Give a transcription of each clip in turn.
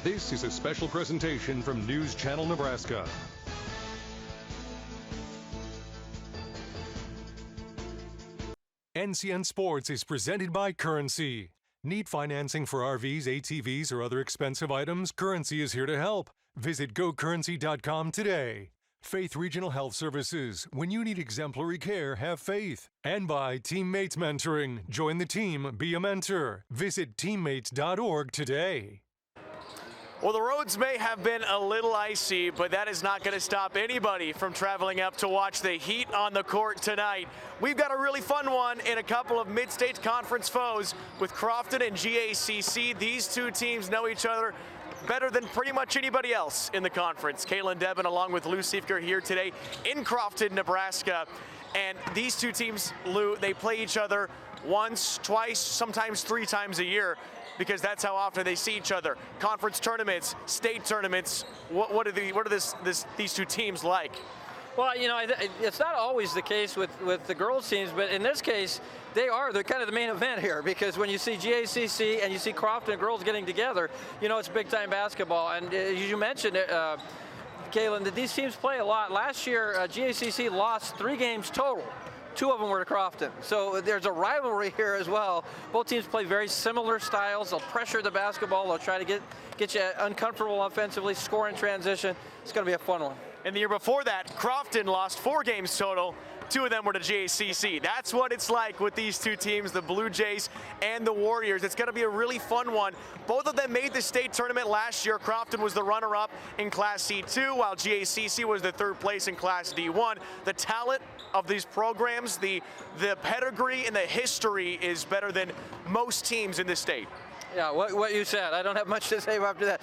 This is a special presentation from News Channel Nebraska. NCN Sports is presented by Currency. Need financing for RVs, ATVs, or other expensive items? Currency is here to help. Visit gocurrency.com today. Faith Regional Health Services. When you need exemplary care, have faith. And by Teammates Mentoring. Join the team, be a mentor. Visit teammates.org today. Well, the roads may have been a little icy, but that is not going to stop anybody from traveling up to watch the Heat on the court tonight. We've got a really fun one in a couple of mid-state conference foes with Crofton and GACC. These two teams know each other better than pretty much anybody else in the conference. Kaylin Devin along with Lou Siefker here today in Crofton, Nebraska. And these two teams, Lou, they play each other once, twice, sometimes 3 times a year, because that's how often they see each other. Conference tournaments, state tournaments. What are these two teams like? Well, you know, it's not always the case with the girls teams, but in this case, they're kind of the main event here, because when you see GACC and you see Crofton girls getting together, you know it's big time basketball. And as you mentioned, Kaylin, that these teams play a lot. Last year, GACC lost 3 games total. 2 of them were to Crofton. So there's a rivalry here as well. Both teams play very similar styles. They'll pressure the basketball. They'll try to get you uncomfortable offensively, score in transition. It's going to be a fun one. And the year before that, Crofton lost 4 games total. 2 of them were to GACC. That's what it's like with these two teams, the Blue Jays and the Warriors. It's going to be a really fun one. Both of them made the state tournament last year. Crofton was the runner-up in Class C2, while GACC was the 3rd place in Class D1. The talent of these programs, the pedigree and the history is better than most teams in this state. Yeah, what you said. I don't have much to say after that.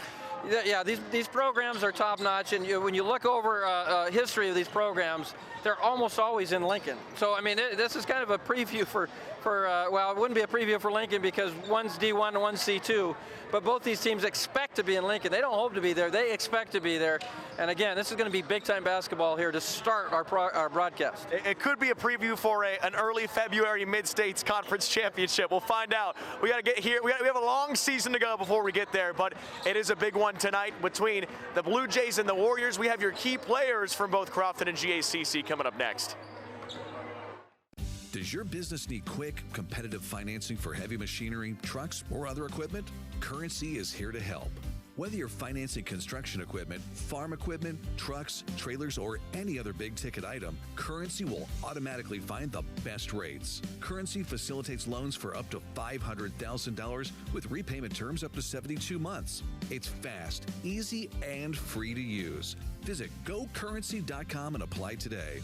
Yeah, these programs are top-notch, and when you look over history of these programs, they're almost always in Lincoln. So, I mean, this is kind of a preview for well, it wouldn't be a preview for Lincoln because one's D1 and one's C2, but both these teams expect to be in Lincoln. They don't hope to be there. They expect to be there. And again, this is going to be big-time basketball here to start our broadcast. It could be a preview for an early February Mid-States Conference Championship. We'll find out. We got to get here. We have a long season to go before we get there, but it is a big one tonight between the Blue Jays and the Warriors. We have your key players from both Crofton and GACC coming up next. Does your business need quick, competitive financing for heavy machinery, trucks, or other equipment? Currency is here to help. Whether you're financing construction equipment, farm equipment, trucks, trailers, or any other big-ticket item, Currency will automatically find the best rates. Currency facilitates loans for up to $500,000 with repayment terms up to 72 months. It's fast, easy, and free to use. Visit gocurrency.com and apply today.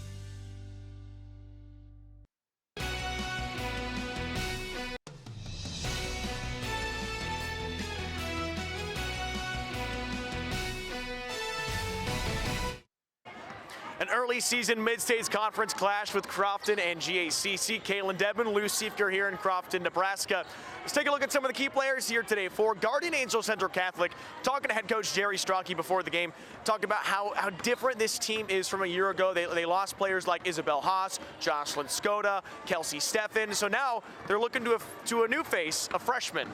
An early season Mid-States Conference clash with Crofton and GACC. Kaylin Devin, Lou Siefker here in Crofton, Nebraska. Let's take a look at some of the key players here today for Guardian Angel Central Catholic. Talking to head coach Jerry Strachey before the game, talking about how different this team is from a year ago. They lost players like Isabel Haas, Jocelyn Skoda, Kelsey Steffen. So now they're looking to a new face, a freshman.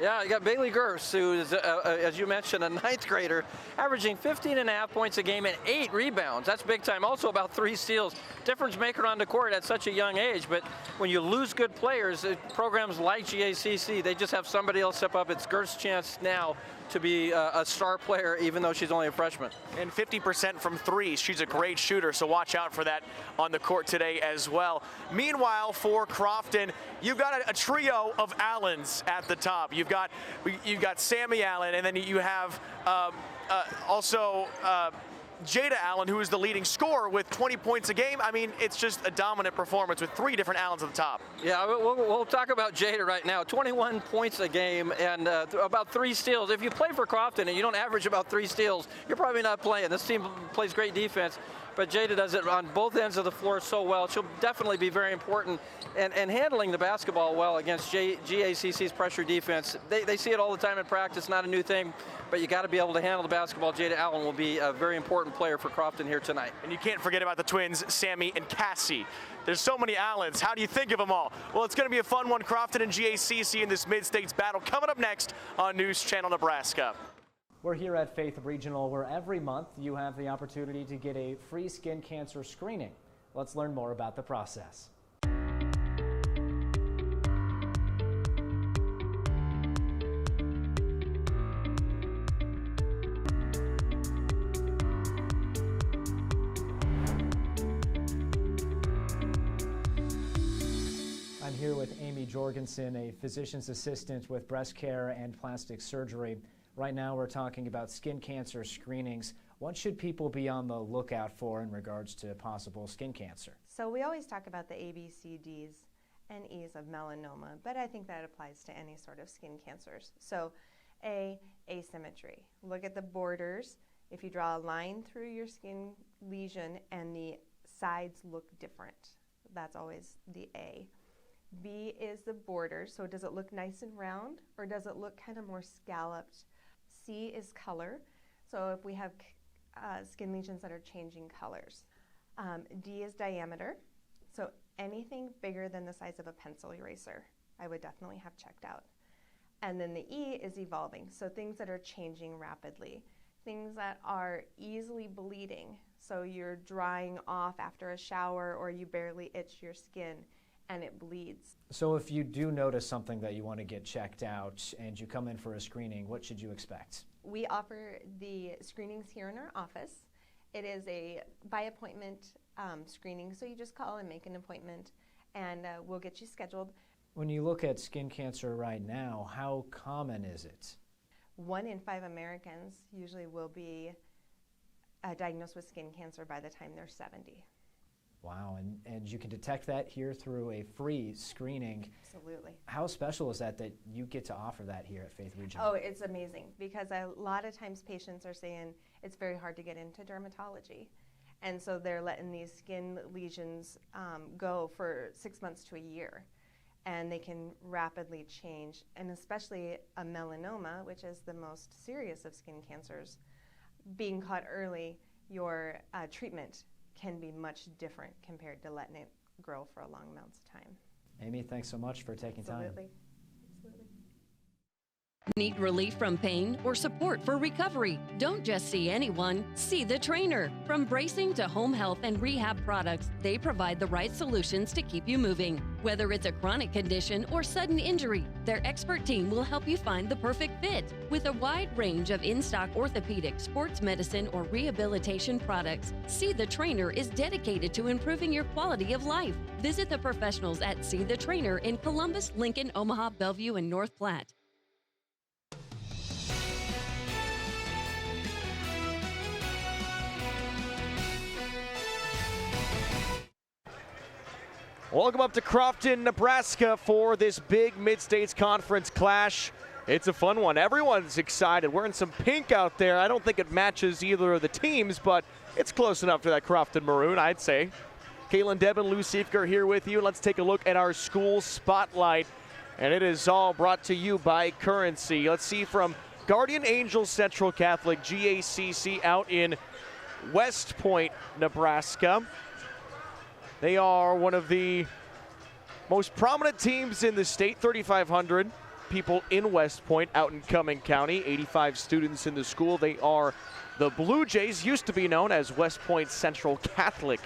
Yeah, you got Bailey Gers, who is, as you mentioned, a 9th grader, averaging 15.5 points a game and 8 rebounds. That's big time. Also about 3 steals. Difference maker on the court at such a young age. But when you lose good players, programs like GACC, they just have somebody else step up. It's Gers' chance now to be a star player, even though she's only a freshman. And 50% from 3. She's a great shooter, so watch out for that on the court today as well. Meanwhile, for Crofton, you've got a trio of Allens at the top. You've got Sammy Allen, and then you have also Jada Allen, who is the leading scorer with 20 points a game. I mean, it's just a dominant performance with 3 different Allens at the top. Yeah, we'll talk about Jada right now. 21 points a game and about 3 steals. If you play for Crofton and you don't average about 3 steals, you're probably not playing. This team plays great defense, but Jada does it on both ends of the floor so well. She'll definitely be very important and handling the basketball well against GACC's pressure defense. They see it all the time in practice, not a new thing, but you got to be able to handle the basketball. Jada Allen will be a very important player for Crofton here tonight. And you can't forget about the twins, Sammy and Cassie. There's so many Allens. How do you think of them all? Well, it's going to be a fun one. Crofton and GACC in this Mid-States battle coming up next on News Channel Nebraska. We're here at Faith Regional, where every month you have the opportunity to get a free skin cancer screening. Let's learn more about the process. I'm here with Amy Jorgensen, a physician's assistant with breast care and plastic surgery. Right now we're talking about skin cancer screenings. What should people be on the lookout for in regards to possible skin cancer? So we always talk about the A, B, C, D's, and E's of melanoma, but I think that applies to any sort of skin cancers. So A, asymmetry. Look at the borders. If you draw a line through your skin lesion and the sides look different, that's always the A. B is the border, so does it look nice and round or does it look kind of more scalloped? C is color, so if we have skin lesions that are changing colors. D is diameter, so anything bigger than the size of a pencil eraser, I would definitely have checked out. And then the E is evolving, so things that are changing rapidly, things that are easily bleeding, so you're drying off after a shower or you barely itch your skin and it bleeds. So if you do notice something that you want to get checked out and you come in for a screening, what should you expect? We offer the screenings here in our office. It is a by appointment screening, so you just call and make an appointment and we'll get you scheduled. When you look at skin cancer right now, how common is it? 1 in 5 Americans usually will be diagnosed with skin cancer by the time they're 70. Wow, and you can detect that here through a free screening. Absolutely. How special is that you get to offer that here at Faith Regional? Oh, it's amazing because a lot of times patients are saying it's very hard to get into dermatology. And so they're letting these skin lesions go for 6 months to a year. And they can rapidly change, and especially a melanoma, which is the most serious of skin cancers, being caught early, your treatment can be much different compared to letting it grow for a long amounts of time. Amy, thanks so much for taking time. Absolutely. Need relief from pain or support for recovery? Don't just see anyone, see the trainer. From bracing to home health and rehab products, they provide the right solutions to keep you moving. Whether it's a chronic condition or sudden injury, their expert team will help you find the perfect fit. With a wide range of in-stock orthopedic, sports medicine, or rehabilitation products, See the Trainer is dedicated to improving your quality of life. Visit the professionals at See the Trainer in Columbus, Lincoln, Omaha, Bellevue, and North Platte. Welcome up to Crofton, Nebraska for this big Mid-States Conference clash. It's a fun one. Everyone's excited. Wearing some pink out there. I don't think it matches either of the teams, but it's close enough to that Crofton maroon, I'd say. Caitlin Debin, Lou Siefker here with you. Let's take a look at our school spotlight. And it is all brought to you by Currency. Let's see from Guardian Angels Central Catholic, GACC, out in West Point, Nebraska. They are one of the most prominent teams in the state, 3,500 people in West Point, out in Cumming County, 85 students in the school. They are the Blue Jays, used to be known as West Point Central Catholic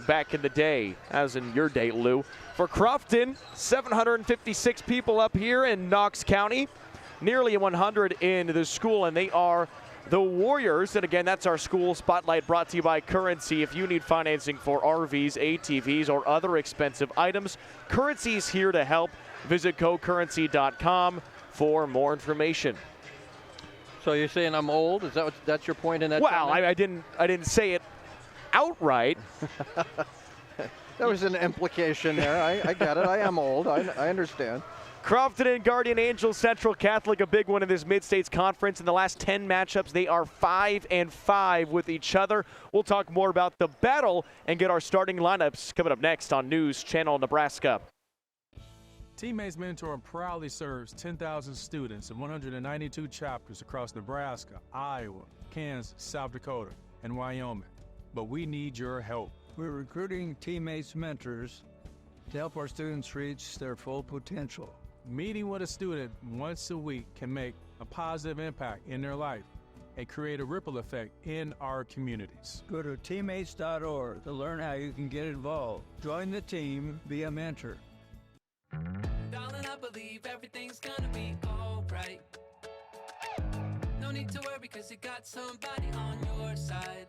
back in the day, as in your day, Lou. For Crofton, 756 people up here in Knox County, nearly 100 in the school, and they are the Warriors. And again, that's our school spotlight brought to you by Currency. If you need financing for RVs, ATVs, or other expensive items, Currency is here to help. Visit gocurrency.com for more information. So you're saying I'm old? Is that that's your point in that? Well, I didn't say it outright. There was an implication there. I get it. I am old. I understand. Crofton and Guardian Angels Central Catholic, a big one in this Mid-States Conference. In the last 10 matchups, they are 5-5 with each other. We'll talk more about the battle and get our starting lineups coming up next on News Channel Nebraska. Teammates Mentor proudly serves 10,000 students in 192 chapters across Nebraska, Iowa, Kansas, South Dakota, and Wyoming. But we need your help. We're recruiting Teammates Mentors to help our students reach their full potential. Meeting with a student once a week can make a positive impact in their life. and create a ripple effect in our communities. Go to teammates.org to learn how you can get involved. Join the team, be a mentor. Darling, I believe everything's gonna be alright. No need to worry, cause you got somebody on your side.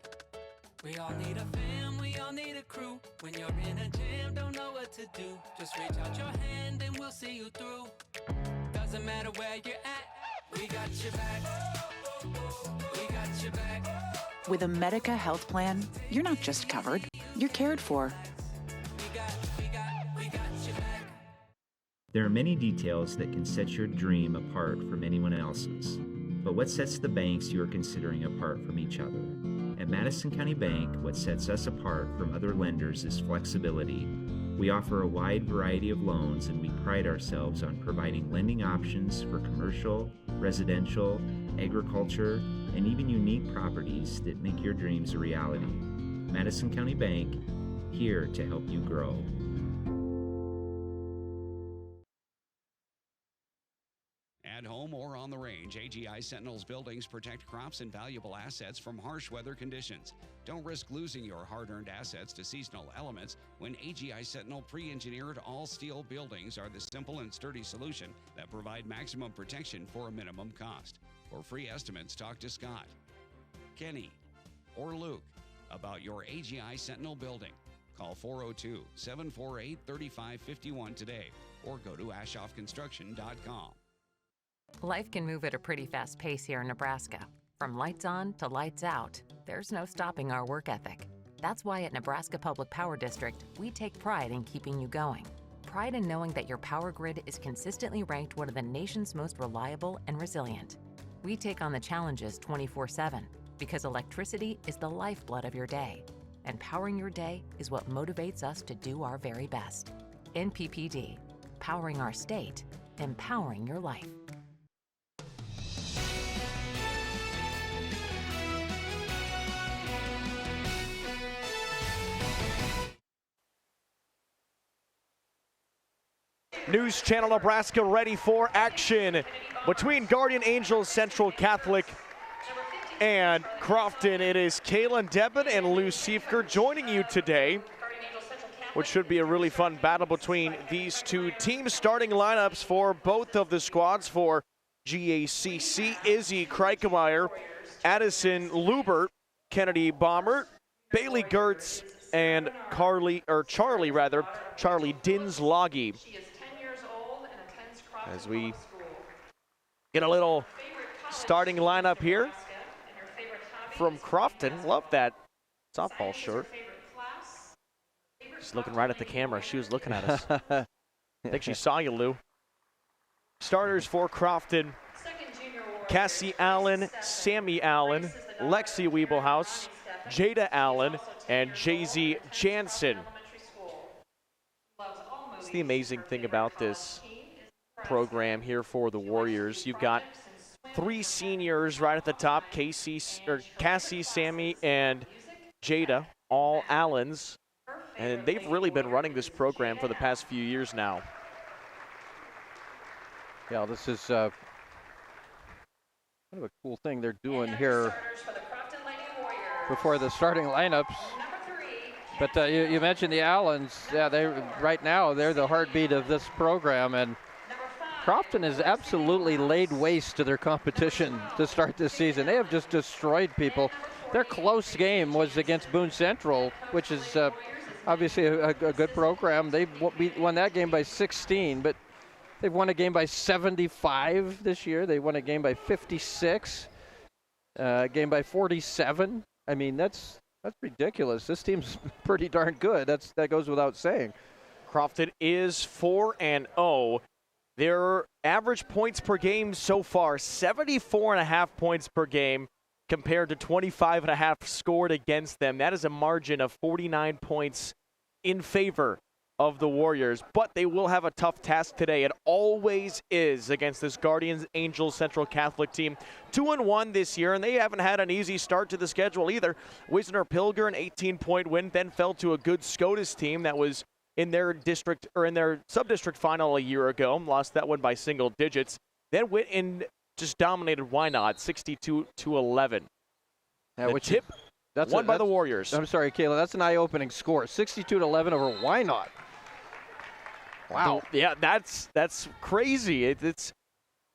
We all need a fam, we all need a crew. When you're in a jam, don't know what to do, just reach out your hand and we'll see you through. Doesn't matter where you're at, we got your back. We got your back. With a Medica health plan, you're not just covered, you're cared for. We got your back. There are many details that can set your dream apart from anyone else's. But what sets the banks you are considering apart from each other? At Madison County Bank, what sets us apart from other lenders is flexibility. We offer a wide variety of loans, and we pride ourselves on providing lending options for commercial, residential, agriculture, and even unique properties that make your dreams a reality. Madison County Bank, here to help you grow. At home or on the range, AGI Sentinel's buildings protect crops and valuable assets from harsh weather conditions. Don't risk losing your hard-earned assets to seasonal elements when AGI Sentinel pre-engineered all-steel buildings are the simple and sturdy solution that provide maximum protection for a minimum cost. For free estimates, talk to Scott, Kenny, or Luke about your AGI Sentinel building. Call 402-748-3551 today or go to ashoffconstruction.com. Life can move at a pretty fast pace here in Nebraska. From lights on to lights out, there's no stopping our work ethic. That's why at Nebraska Public Power District, we take pride in keeping you going. Pride in knowing that your power grid is consistently ranked one of the nation's most reliable and resilient. We take on the challenges 24/7 because electricity is the lifeblood of your day, and powering your day is what motivates us to do our very best. NPPD, powering our state, empowering your life. News Channel Nebraska ready for action between Guardian Angels Central Catholic and Crofton. It is Kaylin Debin and Lou Siefker joining you today, which should be a really fun battle between these two teams. Starting lineups for both of the squads for GACC: Izzy Kreikemeyer, Addison Lubert, Kennedy Baumert, Bailey Gertz, and Charlie Dinslagi. As we get a little starting lineup here from Crofton. Love that softball shirt. She's looking right at the camera. She was looking at us. I think she saw you, Lou. Starters for Crofton: Cassie Allen, Sammy Allen, Lexi Wiebelhaus, Jada Allen, and Jay-Z Jansen. It's the amazing thing about this program here for the Warriors. You've got three seniors right at the top: Cassie, Sammy, and Jada, all Allens. And they've really been running this program for the past few years now. Yeah, this is kind of a cool thing they're doing here before the starting lineups. But you mentioned the Allens. Yeah, right now they're the heartbeat of this program, and Crofton has absolutely laid waste to their competition to start this season. They have just destroyed people. Their close game was against Boone Central, which is obviously a good program. They won that game by 16, but they've won a game by 75 this year. They won a game by 56, a game by 47. I mean, that's ridiculous. This team's pretty darn good. That goes without saying. Crofton is 4-0. Their average points per game so far, 74.5 points per game compared to 25.5 scored against them. That is a margin of 49 points in favor of the Warriors. But they will have a tough task today. It always is against this Guardians Angels Central Catholic team. 2-1 this year, and they haven't had an easy start to the schedule either. Wisner-Pilger, an 18-point win, then fell to a good SCOTUS team that was in their district or in their sub-district final a year ago. Lost that one by single digits. Then went into just dominated Wynot 62-11. Yeah, won by the Warriors. I'm sorry, Kayla, that's an eye-opening score. 62-11 over Wynot. Wow. Yeah, that's crazy. It's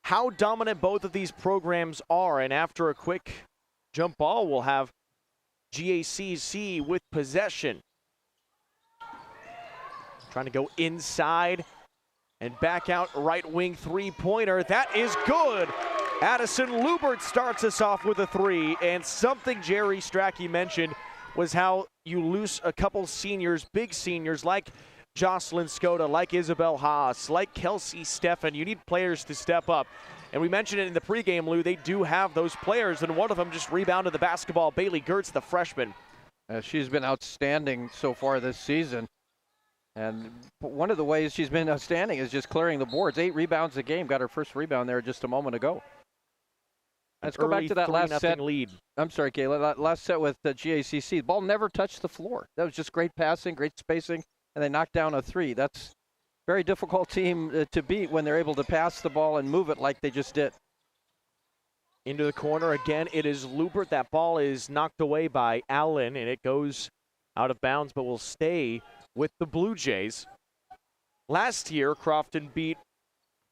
how dominant both of these programs are. And after a quick jump ball, we'll have GACC with possession. Trying to go inside and back out right wing three-pointer. That is good. Addison Lubert starts us off with a three. And something Jerry Strachey mentioned was how you lose a couple seniors, big seniors like Jocelyn Skoda, like Isabel Haas, like Kelsey Steffen. You need players to step up. And we mentioned it in the pregame, Lou. They do have those players, and one of them just rebounded the basketball. Bailey Gertz, the freshman. She's been outstanding so far this season. And one of the ways she's been outstanding is just clearing the boards. 8 rebounds a game. Got her first rebound there just a moment ago. Let's go back to that last set. Lead. I'm sorry, Kayla. That last set with the GACC. The ball never touched the floor. That was just great passing, great spacing, and they knocked down a three. That's a very difficult team to beat when they're able to pass the ball and move it like they just did. Into the corner again. It is Lubert. That ball is knocked away by Allen, and it goes out of bounds, but will stay with the Blue Jays. Last year, Crofton beat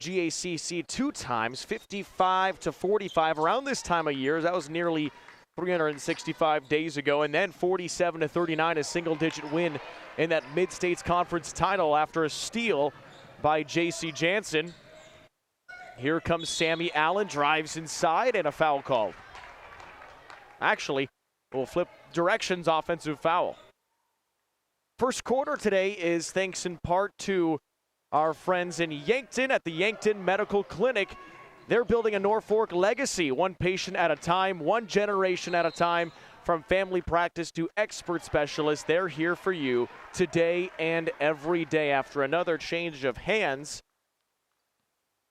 GACC 2 times, 55-45. Around this time of year, that was nearly 365 days ago, and then 47-39, a single-digit win in that Mid-States Conference title after a steal by J.C. Jansen. Here comes Sammy Allen, drives inside, and a foul called. Actually, we'll flip directions, offensive foul. First quarter today is thanks in part to our friends in Yankton at the Yankton Medical Clinic. They're building a Norfolk legacy, one patient at a time, one generation at a time. From family practice to expert specialists, they're here for you today and every day. After another change of hands,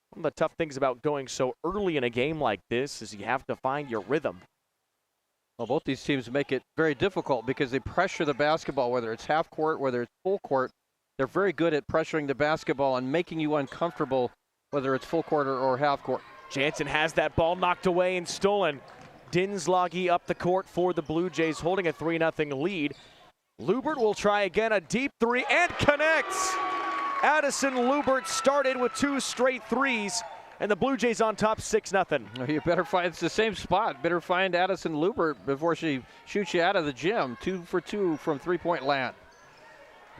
one of the tough things about going so early in a game like this is you have to find your rhythm. Well, both these teams make it very difficult because they pressure the basketball, whether it's half court, whether it's full court. They're very good at pressuring the basketball and making you uncomfortable, whether it's full court or half court. Jansen has that ball knocked away and stolen. Dinslage up the court for the Blue Jays, holding a 3-0 lead. Lubert will try again, a deep three, and connects. Addison Lubert started with 2 straight threes, and the Blue Jays on top 6-0. You better find, it's the same spot. Better find Addison Lubert before she shoots you out of the gym. 2 for 2 from three-point land.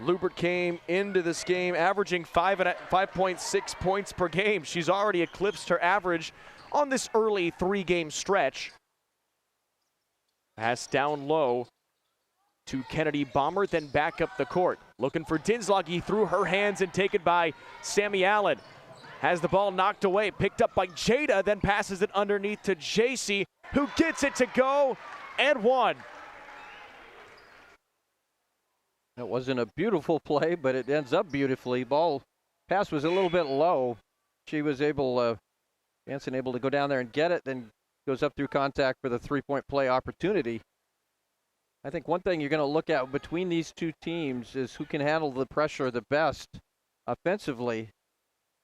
Lubert came into this game averaging 5.6 points per game. She's already eclipsed her average on this early 3-game stretch. Pass down low to Kennedy Bomber, then back up the court. Looking for Dinslage through her hands and taken by Sammy Allen. Has the ball knocked away, picked up by Jada, then passes it underneath to JC, who gets it to go and one. It wasn't a beautiful play, but it ends up beautifully. Pass was a little bit low. She was Jansen able to go down there and get it, then goes up through contact for the three-point play opportunity. I think one thing you're going to look at between these two teams is who can handle the pressure the best offensively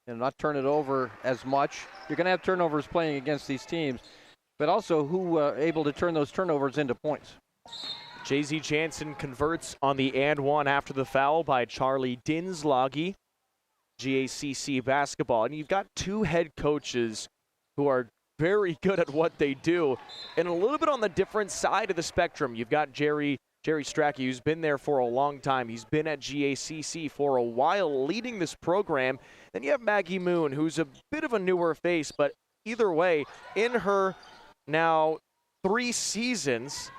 and not turn it over as much. You're going to have turnovers playing against these teams, but also who able to turn those turnovers into points. J.Z. Jansen converts on the and one after the foul by Charlie Dinslage. GACC basketball. And you've got 2 head coaches who are very good at what they do. And a little bit on the different side of the spectrum. You've got Jerry Strachey, who's been there for a long time. He's been at GACC for a while, leading this program. Then you have Maggie Moon, who's a bit of a newer face, but either way, in her now 3 seasons,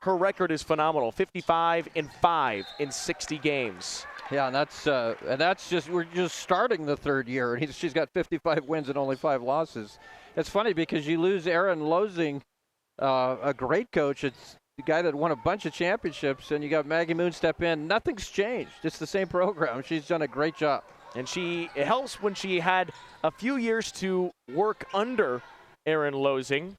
her record is phenomenal, 55-5 in 60 games. Yeah, and that's just, we're just starting the 3rd year, and she's got 55 wins and only 5 losses. It's funny because you lose Aaron Losing, a great coach. It's the guy that won a bunch of championships, and you got Maggie Moon step in. Nothing's changed. It's the same program. She's done a great job. And it helps when she had a few years to work under Aaron Losing.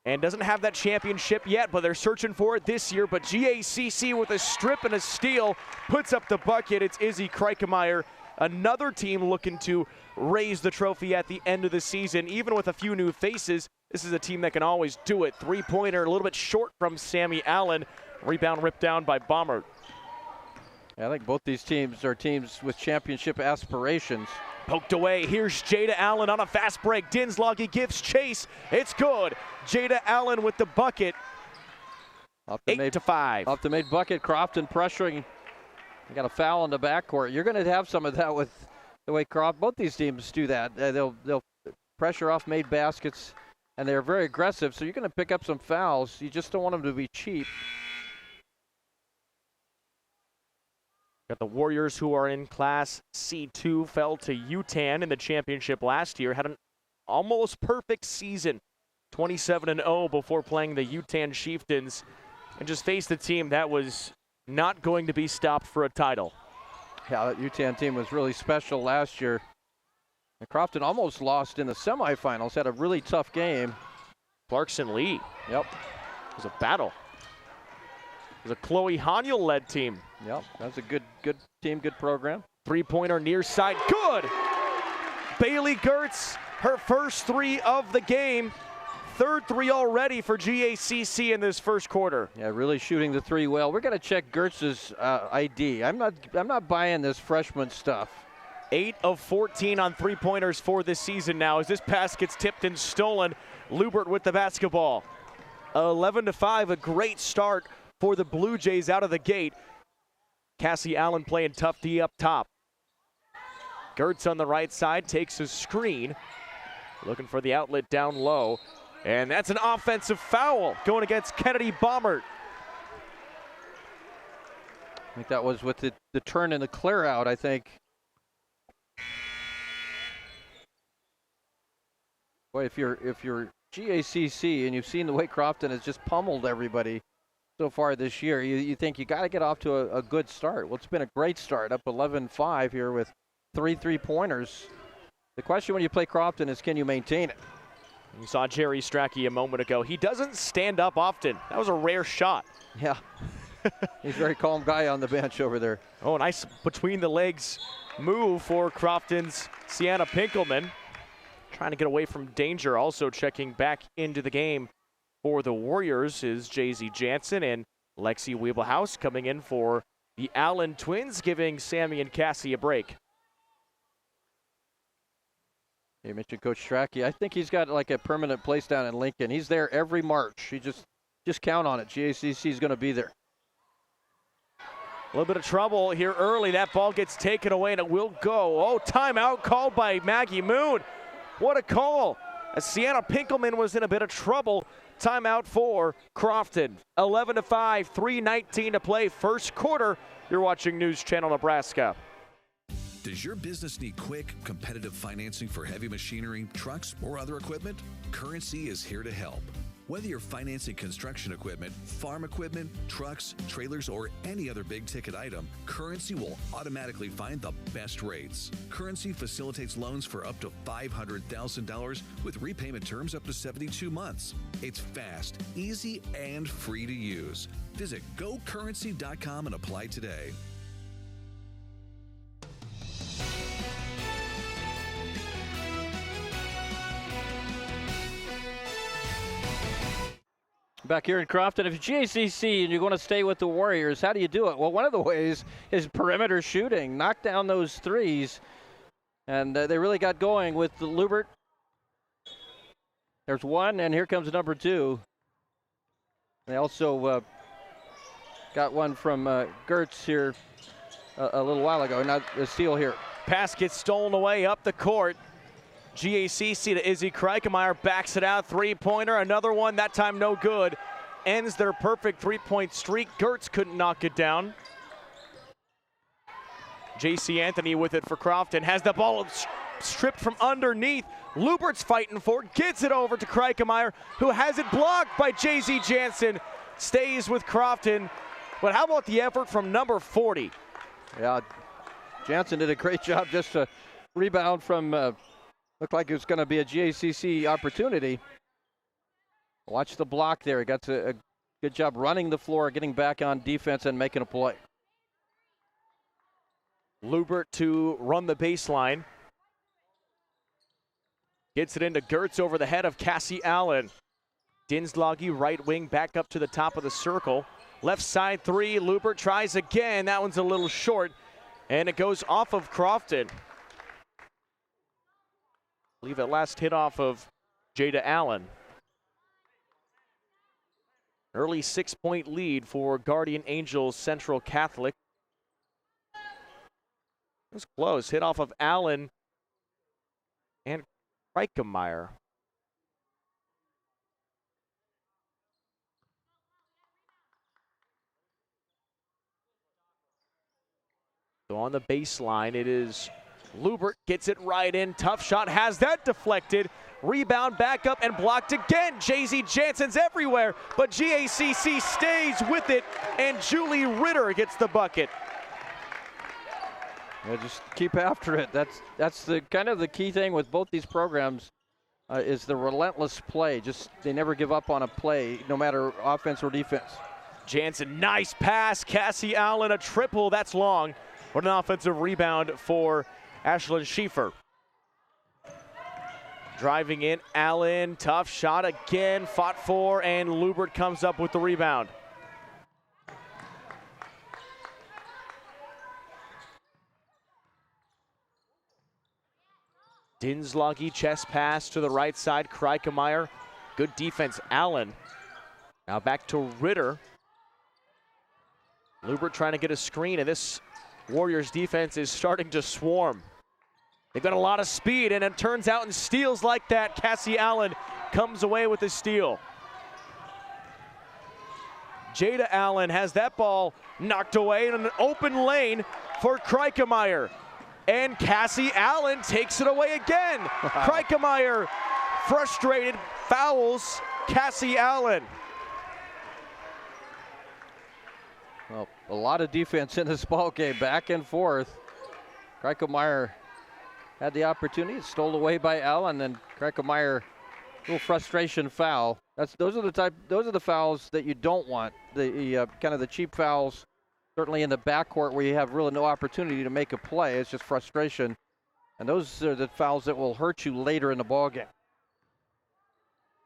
And doesn't have that championship yet, but they're searching for it this year. But GACC with a strip and a steal puts up the bucket. It's Izzy Kreikemeyer another team looking to raise the trophy at the end of the season. Even with a few new faces, this is a team that can always do it. Three-pointer a little bit short from Sammy Allen. Rebound ripped down by Baumert. I think both these teams are teams with championship aspirations. Poked away. Here's Jada Allen on a fast break. Dinslage gives chase. It's good. Jada Allen with the bucket. 8-5. Off the made bucket. Crofton pressuring. You got a foul in the backcourt. You're going to have some of that with the way both these teams do that. They'll pressure off made baskets, and they're very aggressive. So you're going to pick up some fouls. You just don't want them to be cheap. Got the Warriors, who are in Class C2, fell to UTAN in the championship last year. Had an almost perfect season, 27-0 before playing the UTAN Chieftains, and just faced a team that was not going to be stopped for a title. Yeah, that UTAN team was really special last year. And Crofton almost lost in the semifinals, had a really tough game. Clarkson Lee. Yep. It was a battle. It was a Chloe Haniel-led team. Yep, that's a good team, good program. Three-pointer near side, good! Bailey Gertz, her first three of the game. Third three already for GACC in this first quarter. Yeah, really shooting the three well. We're going to check Gertz's ID. I'm not buying this freshman stuff. 8 of 14 on three-pointers for this season now as this pass gets tipped and stolen. Lubert with the basketball. 11-5, a great start for the Blue Jays out of the gate. Cassie Allen playing tough D up top. Gertz on the right side takes a screen. Looking for the outlet down low. And that's an offensive foul going against Kennedy Baumert. I think that was with the turn and the clear out, I think. Boy, if you're GACC and you've seen the way Crofton has just pummeled everybody so far this year, you think you got to get off to a good start. Well, it's been a great start, up 11-5 here with 3 3-pointers. The question when you play Crofton is, can you maintain it? You saw Jerry Strachey a moment ago. He doesn't stand up often. That was a rare shot. Yeah. He's a very calm guy on the bench over there. Oh, nice between the legs move for Crofton's Sienna Pinkelman. Trying to get away from danger. Also checking back into the game for the Warriors is Jay-Z Jansen and Lexi Wiebelhaus coming in for the Allen twins, giving Sammy and Cassie a break. You mentioned Coach Strachey. I think he's got like a permanent place down in Lincoln. He's there every March. You just count on it. GACC is going to be there. A little bit of trouble here early. That ball gets taken away and it will go. Oh, timeout called by Maggie Moon. What a call. As Sienna Pinkelman was in a bit of trouble. Timeout for Crofton. 11-5, 3:19 to play. First quarter. You're watching News Channel Nebraska. Does your business need quick, competitive financing for heavy machinery, trucks, or other equipment? Currency is here to help. Whether you're financing construction equipment, farm equipment, trucks, trailers, or any other big-ticket item, Currency will automatically find the best rates. Currency facilitates loans for up to $500,000 with repayment terms up to 72 months. It's fast, easy, and free to use. Visit GoCurrency.com and apply today. Back here in Crofton, if you're GACC and you're going to stay with the Warriors, how do you do it? Well, one of the ways is perimeter shooting. Knock down those threes. And they really got going with the Lubert. There's one, and here comes number 2. They also got one from Gertz here a little while ago. Not a steal here. Pass gets stolen away up the court. GACC to Izzy Kreikemeyer, backs it out, three-pointer, another one, that time no good. Ends their perfect three-point streak. Gertz couldn't knock it down. J.C. Anthony with it for Crofton, has the ball stripped from underneath. Lubert's fighting for it, gets it over to Kreikemeyer, who has it blocked by J.Z. Jansen. Stays with Crofton, but how about the effort from number 40? Yeah, Jansen did a great job just to rebound from looked like it was going to be a GACC opportunity. Watch the block there. He got a good job running the floor, getting back on defense and making a play. Lubert to run the baseline. Gets it into Gertz over the head of Cassie Allen. Dinslage, right wing, back up to the top of the circle. Left side three, Lubert tries again. That one's a little short, and it goes off of Crofton. I believe that last hit off of Jada Allen. Early 6-point lead for Guardian Angels Central Catholic. It was close. Hit off of Allen and Reikemeyer. So on the baseline, it is Lubert, gets it right in. Tough shot, has that deflected. Rebound back up and blocked again. JZ Jansen's everywhere, but GACC stays with it, and Julie Ritter gets the bucket. Yeah, just keep after it. That's the kind of the key thing with both these programs is the relentless play. Just they never give up on a play, no matter offense or defense. Jansen, nice pass. Cassie Allen, a triple. That's long. What an offensive rebound for Ashlyn Schieffer. Driving in, Allen, tough shot again, fought for, and Lubert comes up with the rebound. Dinslage, chest pass to the right side, Kreikemeyer. Good defense, Allen. Now back to Ritter. Lubert trying to get a screen, and this Warriors defense is starting to swarm. They've got a lot of speed, and it turns out in steals like that, Cassie Allen comes away with the steal. Jada Allen has that ball knocked away in an open lane for Kreikemeyer. And Cassie Allen takes it away again. Kreikemeyer, frustrated, fouls Cassie Allen. Well, a lot of defense in this ball game, back and forth. Kreikemeyer had the opportunity, it's stole away by Allen, and Kreikemeyer, little frustration foul. Those are the fouls that you don't want. The kind of the cheap fouls, certainly in the backcourt where you have really no opportunity to make a play. It's just frustration, and those are the fouls that will hurt you later in the ball game.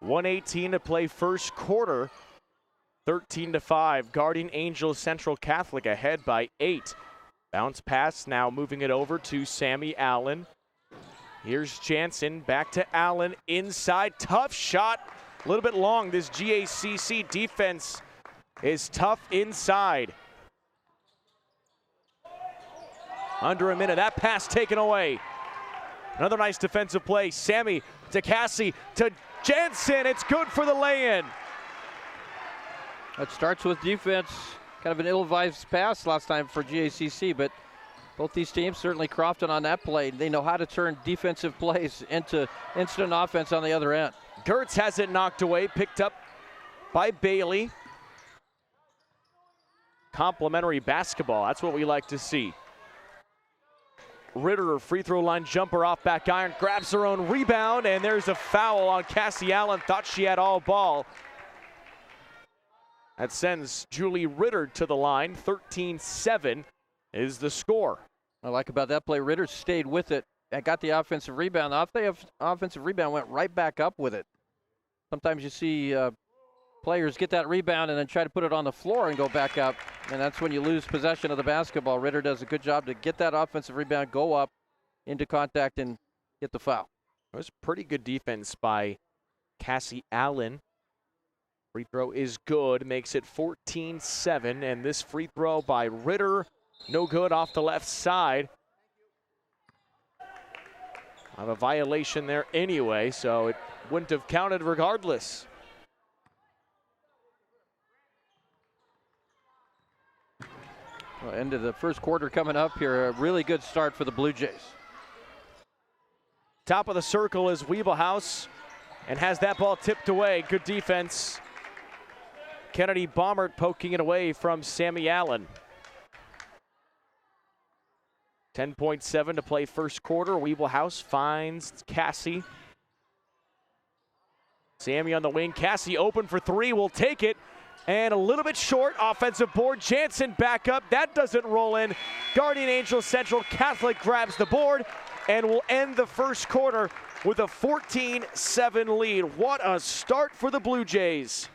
1:18 to play first quarter. 13-5. Guardian Angels Central Catholic ahead by 8. Bounce pass now, moving it over to Sammy Allen. Here's Jansen, back to Allen, inside, tough shot, a little bit long. This GACC defense is tough inside. Under a minute, that pass taken away. Another nice defensive play. Sammy to Cassie to Jansen, it's good for the lay-in. It starts with defense, kind of an ill-advised pass last time for GACC, but both these teams, certainly Crofton on that play, they know how to turn defensive plays into instant offense on the other end. Gertz has it knocked away, picked up by Bailey. Complimentary basketball, that's what we like to see. Ritter, free throw line jumper off back iron, grabs her own rebound, and there's a foul on Cassie Allen. Thought she had all ball. That sends Julie Ritter to the line. 13-7 is the score. I like about that play, Ritter stayed with it and got the offensive rebound. The offensive rebound went right back up with it. Sometimes you see players get that rebound and then try to put it on the floor and go back up, and that's when you lose possession of the basketball. Ritter does a good job to get that offensive rebound, go up into contact, and get the foul. It was pretty good defense by Cassie Allen. Free throw is good, makes it 14-7, and this free throw by Ritter, no good off the left side. I have a violation there anyway, so it wouldn't have counted regardless. Well, end of the first quarter coming up here, a really good start for the Blue Jays. Top of the circle is Wiebelhaus and has that ball tipped away. Good defense. Kennedy Baumert poking it away from Sammy Allen. 10.7 to play first quarter. Wiebelhaus finds Cassie. Sammy on the wing. Cassie open for three, will take it. And a little bit short, offensive board. Jansen back up. That doesn't roll in. Guardian Angels Central Catholic grabs the board and will end the first quarter with a 14-7 lead. What a start for the Blue Jays.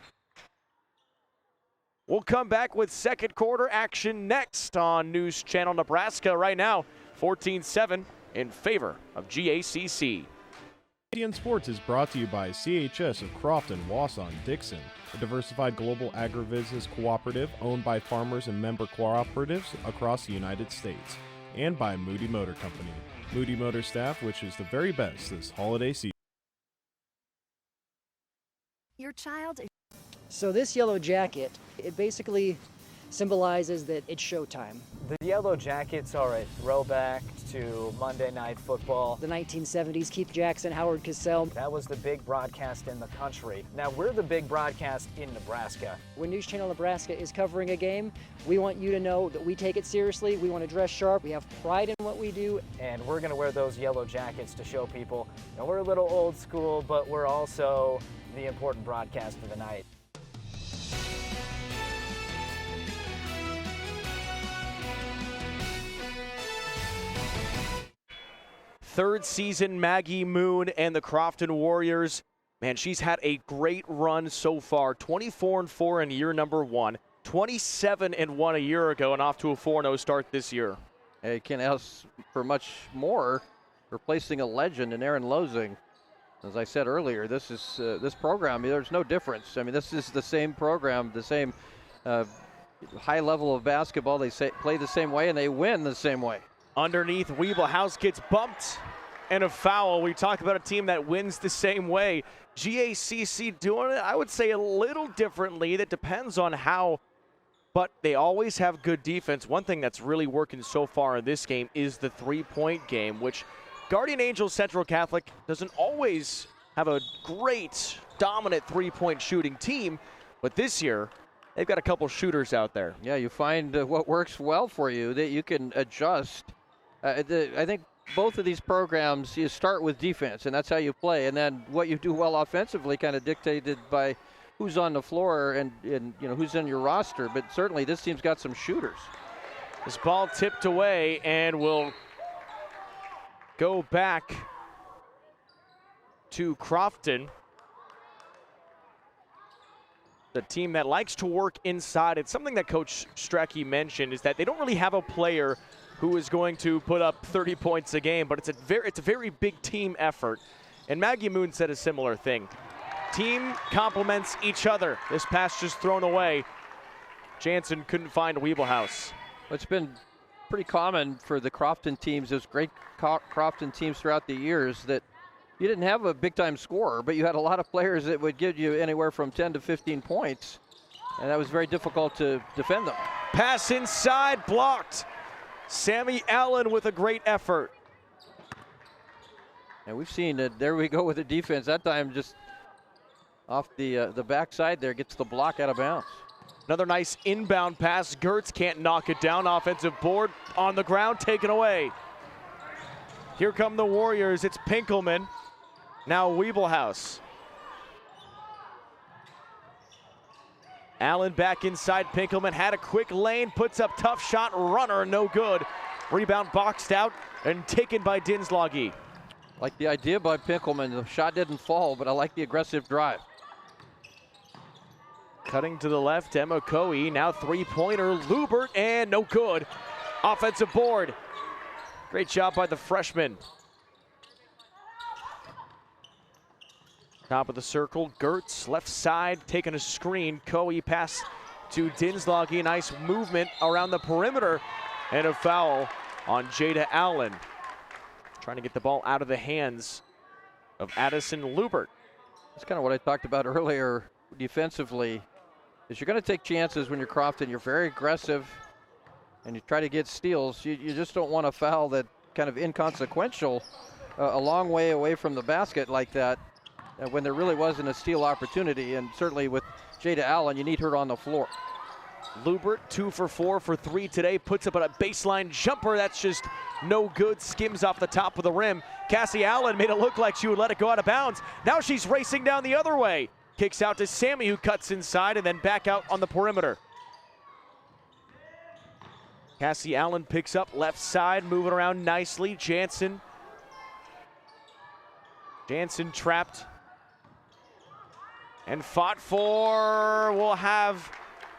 We'll come back with second quarter action next on News Channel Nebraska. Right now, 14-7 in favor of GACC. Canadian Sports is brought to you by CHS of Crofton, Wausau, and Dixon, a diversified global agribusiness cooperative owned by farmers and member cooperatives across the United States, and by Moody Motor Company. Moody Motor staff wishes the very best this holiday season. Your child is... So this yellow jacket, it basically symbolizes that it's showtime. The Yellow Jackets are a throwback to Monday Night Football. The 1970s, Keith Jackson, Howard Cosell. That was the big broadcast in the country. Now we're the big broadcast in Nebraska. When News Channel Nebraska is covering a game, we want you to know that we take it seriously, we want to dress sharp, we have pride in what we do. And we're going to wear those yellow jackets to show people, you know, we're a little old school, but we're also the important broadcast of the night. Third season Maggie Moon and the Crofton Warriors. Man, she's had a great run so far. 24-4 in year number one. 27-1 a year ago and off to a 4-0 start this year. Hey, can't ask for much more. Replacing a legend in Aaron Losing. As I said earlier, this is this program, there's no difference. I mean, this is the same program, the same high level of basketball. They play the same way and they win the same way. Underneath, Weeblehouse gets bumped and a foul. We talk about a team that wins the same way. GACC doing it, I would say, a little differently. That depends on how, but they always have good defense. One thing that's really working so far in this game is the three-point game, which Guardian Angels Central Catholic doesn't always have a great, dominant three-point shooting team, but this year, they've got a couple shooters out there. Yeah, you find what works well for you, that you can adjust. I think both of these programs, you start with defense, and that's how you play. And then what you do well offensively kind of dictated by who's on the floor and you know who's in your roster. But certainly this team's got some shooters. This ball tipped away and will go back to Crofton. The team that likes to work inside. It's something that Coach Strecky mentioned, is that they don't really have a player who is going to put up 30 points a game, but it's a very big team effort. And Maggie Moon said a similar thing. Team complements each other. This pass just thrown away. Jansen couldn't find Weeblehouse. It's been pretty common for the Crofton teams, those great Crofton teams throughout the years, that you didn't have a big-time scorer, but you had a lot of players that would give you anywhere from 10 to 15 points, and that was very difficult to defend them. Pass inside, blocked. Sammy Allen with a great effort. And we've seen it. There we go with the defense. That time just off the backside there, gets the block out of bounds. Another nice inbound pass. Gertz can't knock it down. Offensive board on the ground, taken away. Here come the Warriors. It's Pinkelman. Now Weeblehouse. Allen back inside. Pinkelman had a quick lane, puts up tough shot, runner, no good. Rebound boxed out and taken by Dinslage. Like the idea by Pinkelman. The shot didn't fall, but I like the aggressive drive. Cutting to the left, Emma Coe. Now three-pointer, Lubert, and no good. Offensive board. Great job by the freshman. Top of the circle, Gertz, left side, taking a screen. Coe pass to Dinslage. Nice movement around the perimeter. And a foul on Jada Allen. Trying to get the ball out of the hands of Addison Lubert. That's kind of what I talked about earlier defensively. Is you're going to take chances when you're Crofton. You're very aggressive, and you try to get steals. You just don't want to foul that kind of inconsequential a long way away from the basket like that when there really wasn't a steal opportunity. And certainly with Jada Allen, you need her on the floor. Lubert 2 for 4 for 3 today, puts up a baseline jumper that's just no good, skims off the top of the rim. Cassie Allen made it look like she would let it go out of bounds. Now she's racing down the other way. Kicks out to Sammy, who cuts inside and then back out on the perimeter. Cassie Allen picks up left side, moving around nicely. Jansen trapped and fought for. Will have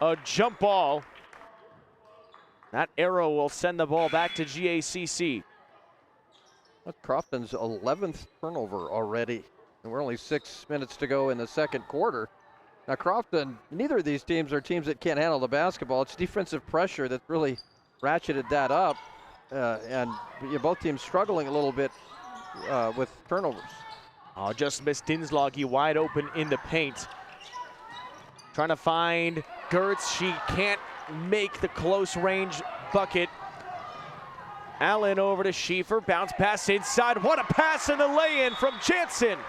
a jump ball. That arrow will send the ball back to GACC. That's Crofton's 11th turnover already, and we're only 6 minutes to go in the second quarter. Now Crofton, neither of these teams are teams that can't handle the basketball. It's defensive pressure that really ratcheted that up, and both teams struggling a little bit with turnovers. Oh, just missed Dinslage wide open in the paint. Trying to find Gertz. She can't make the close range bucket. Allen over to Schieffer. Bounce pass inside. What a pass and the lay-in from Jansen.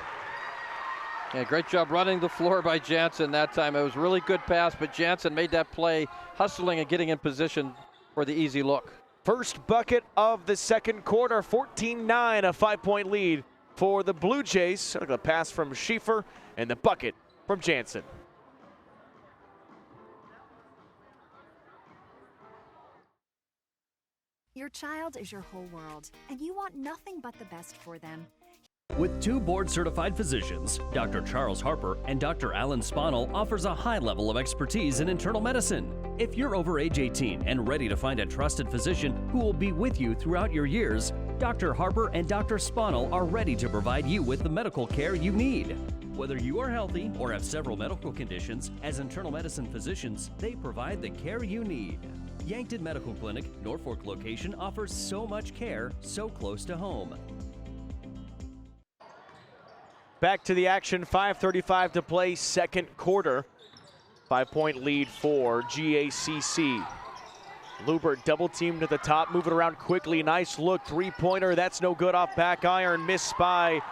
Yeah, great job running the floor by Jansen that time. It was a really good pass, but Jansen made that play, hustling and getting in position for the easy look. First bucket of the second quarter, 14-9, a 5-point lead for the Blue Jays. A pass from Schieffer and the bucket from Jansen. Your child is your whole world, and you want nothing but the best for them. With 2 board-certified physicians, Dr. Charles Harper and Dr. Alan Spanel offers a high level of expertise in internal medicine. If you're over age 18 and ready to find a trusted physician who will be with you throughout your years, Dr. Harper and Dr. Spanel are ready to provide you with the medical care you need. Whether you are healthy or have several medical conditions, as internal medicine physicians, they provide the care you need. Yankton Medical Clinic, Norfolk location offers so much care so close to home. Back to the action, 5:35 to play, second quarter. 5-point lead for GACC. Lubert double teamed at the top, moving around quickly. Nice look, three-pointer. That's no good off back iron. Missed by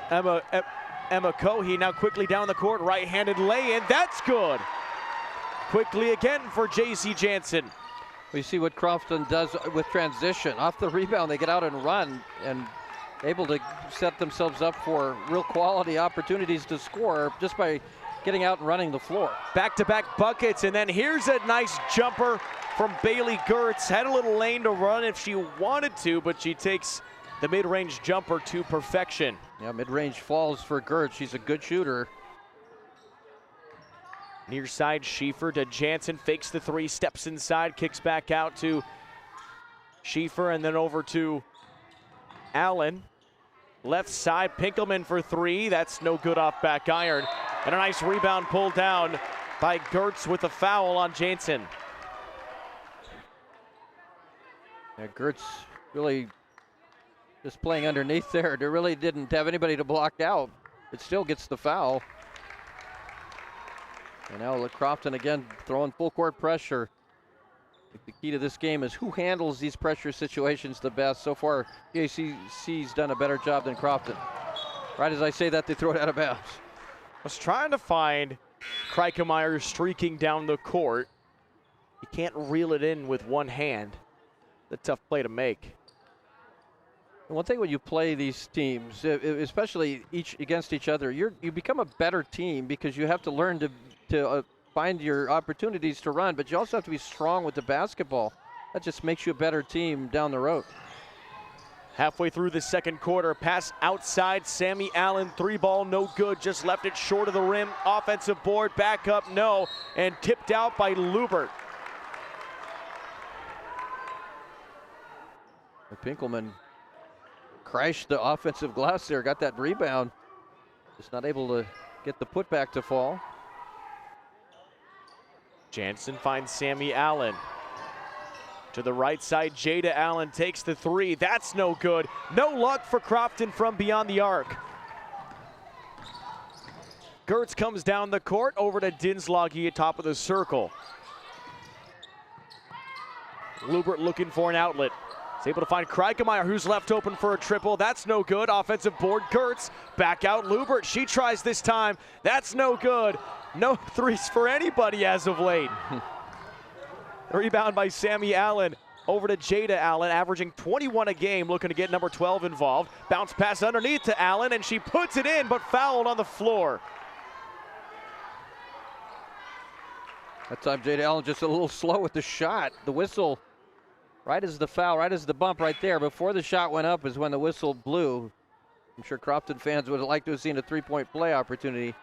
Emma Cohey. Now quickly down the court, right-handed lay-in. That's good. Quickly again for J.C. Jansen. We see what Crofton does with transition. Off the rebound, they get out and run and able to set themselves up for real quality opportunities to score just by getting out and running the floor. Back-to-back buckets, and then here's a nice jumper from Bailey Gertz. Had a little lane to run if she wanted to, but she takes the mid-range jumper to perfection. Yeah, mid-range falls for Gertz. She's a good shooter. Near side, Schieffer to Jansen, fakes the three, steps inside, kicks back out to Schieffer, and then over to Allen. Left side, Pinkelman for three. That's no good off back iron. And a nice rebound pulled down by Gertz with a foul on Jansen. Yeah, Gertz really just playing underneath there. They really didn't have anybody to block out. It still gets the foul. And now Crofton again throwing full court pressure. I think the key to this game is who handles these pressure situations the best. So far, GACC's done a better job than Crofton. Right as I say that, they throw it out of bounds. I was trying to find Kreikemeyer streaking down the court. You can't reel it in with one hand. It's a tough play to make. And one thing when you play these teams, especially against each other, you become a better team because you have to learn to find your opportunities to run, but you also have to be strong with the basketball. That just makes you a better team down the road. Halfway through the second quarter, pass outside, Sammy Allen, three ball, no good, just left it short of the rim. Offensive board, back up, no, and tipped out by Lubert. Pinkelman crashed the offensive glass there, got that rebound. Just not able to get the putback to fall. Jansen finds Sammy Allen. To the right side, Jada Allen takes the three. That's no good. No luck for Crofton from beyond the arc. Gertz comes down the court over to Dinslage at top of the circle. Lubert looking for an outlet. He's able to find Kreikemeyer, who's left open for a triple. That's no good. Offensive board, Gertz. Back out, Lubert. She tries this time. That's no good. No threes for anybody as of late. Rebound by Sammy Allen over to Jada Allen, averaging 21 a game, looking to get number 12 involved. Bounce pass underneath to Allen, and she puts it in, but fouled on the floor. That time Jada Allen just a little slow with the shot. The whistle, right as the foul, right as the bump right there, before the shot went up is when the whistle blew. I'm sure Crofton fans would have liked to have seen a three-point play opportunity,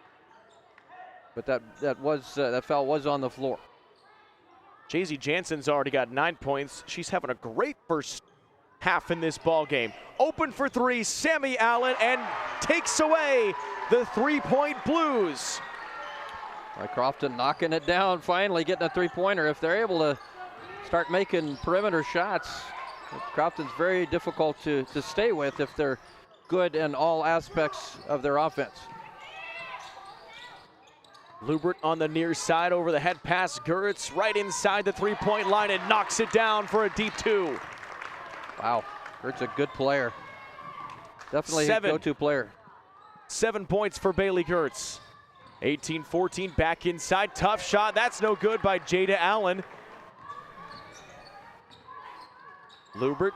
but that foul was on the floor. Jaycee Jansen's already got 9 points. She's having a great first half in this ball game. Open for three, Sammy Allen, and takes away the three-point Blues. Crofton knocking it down, finally getting a three-pointer. If they're able to start making perimeter shots, Crofton's very difficult to stay with if they're good in all aspects of their offense. Lubert on the near side, over the head pass. Gertz right inside the three-point line and knocks it down for a deep two. Wow, Gertz a good player. Definitely a go-to player. 7 points for Bailey Gertz. 18-14, back inside, tough shot. That's no good by Jada Allen. Lubert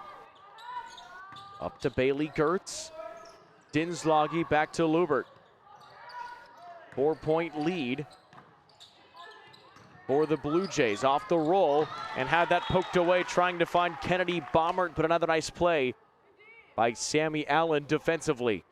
up to Bailey Gertz. Dinslage back to Lubert. 4-point lead for the Blue Jays. Off the roll and had that poked away, trying to find Kennedy Baumert, but another nice play by Sammy Allen defensively.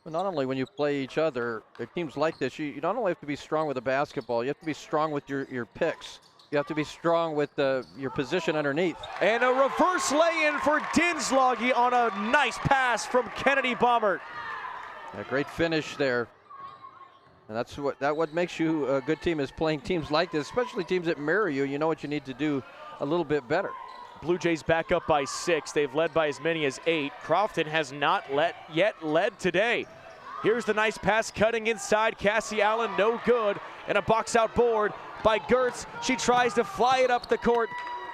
But not only when you play each other, teams like this, you not only have to be strong with the basketball, you have to be strong with your picks. You have to be strong with your position underneath. And a reverse lay-in for Dinslage on a nice pass from Kennedy Baumert. A great finish there. And that's what makes you a good team, is playing teams like this, especially teams that mirror you. You know what you need to do a little bit better. Blue Jays back up by 6. They've led by as many as 8. Crofton has not yet led today. Here's the nice pass cutting inside. Cassie Allen, no good. And a box out board by Gertz. She tries to fly it up the court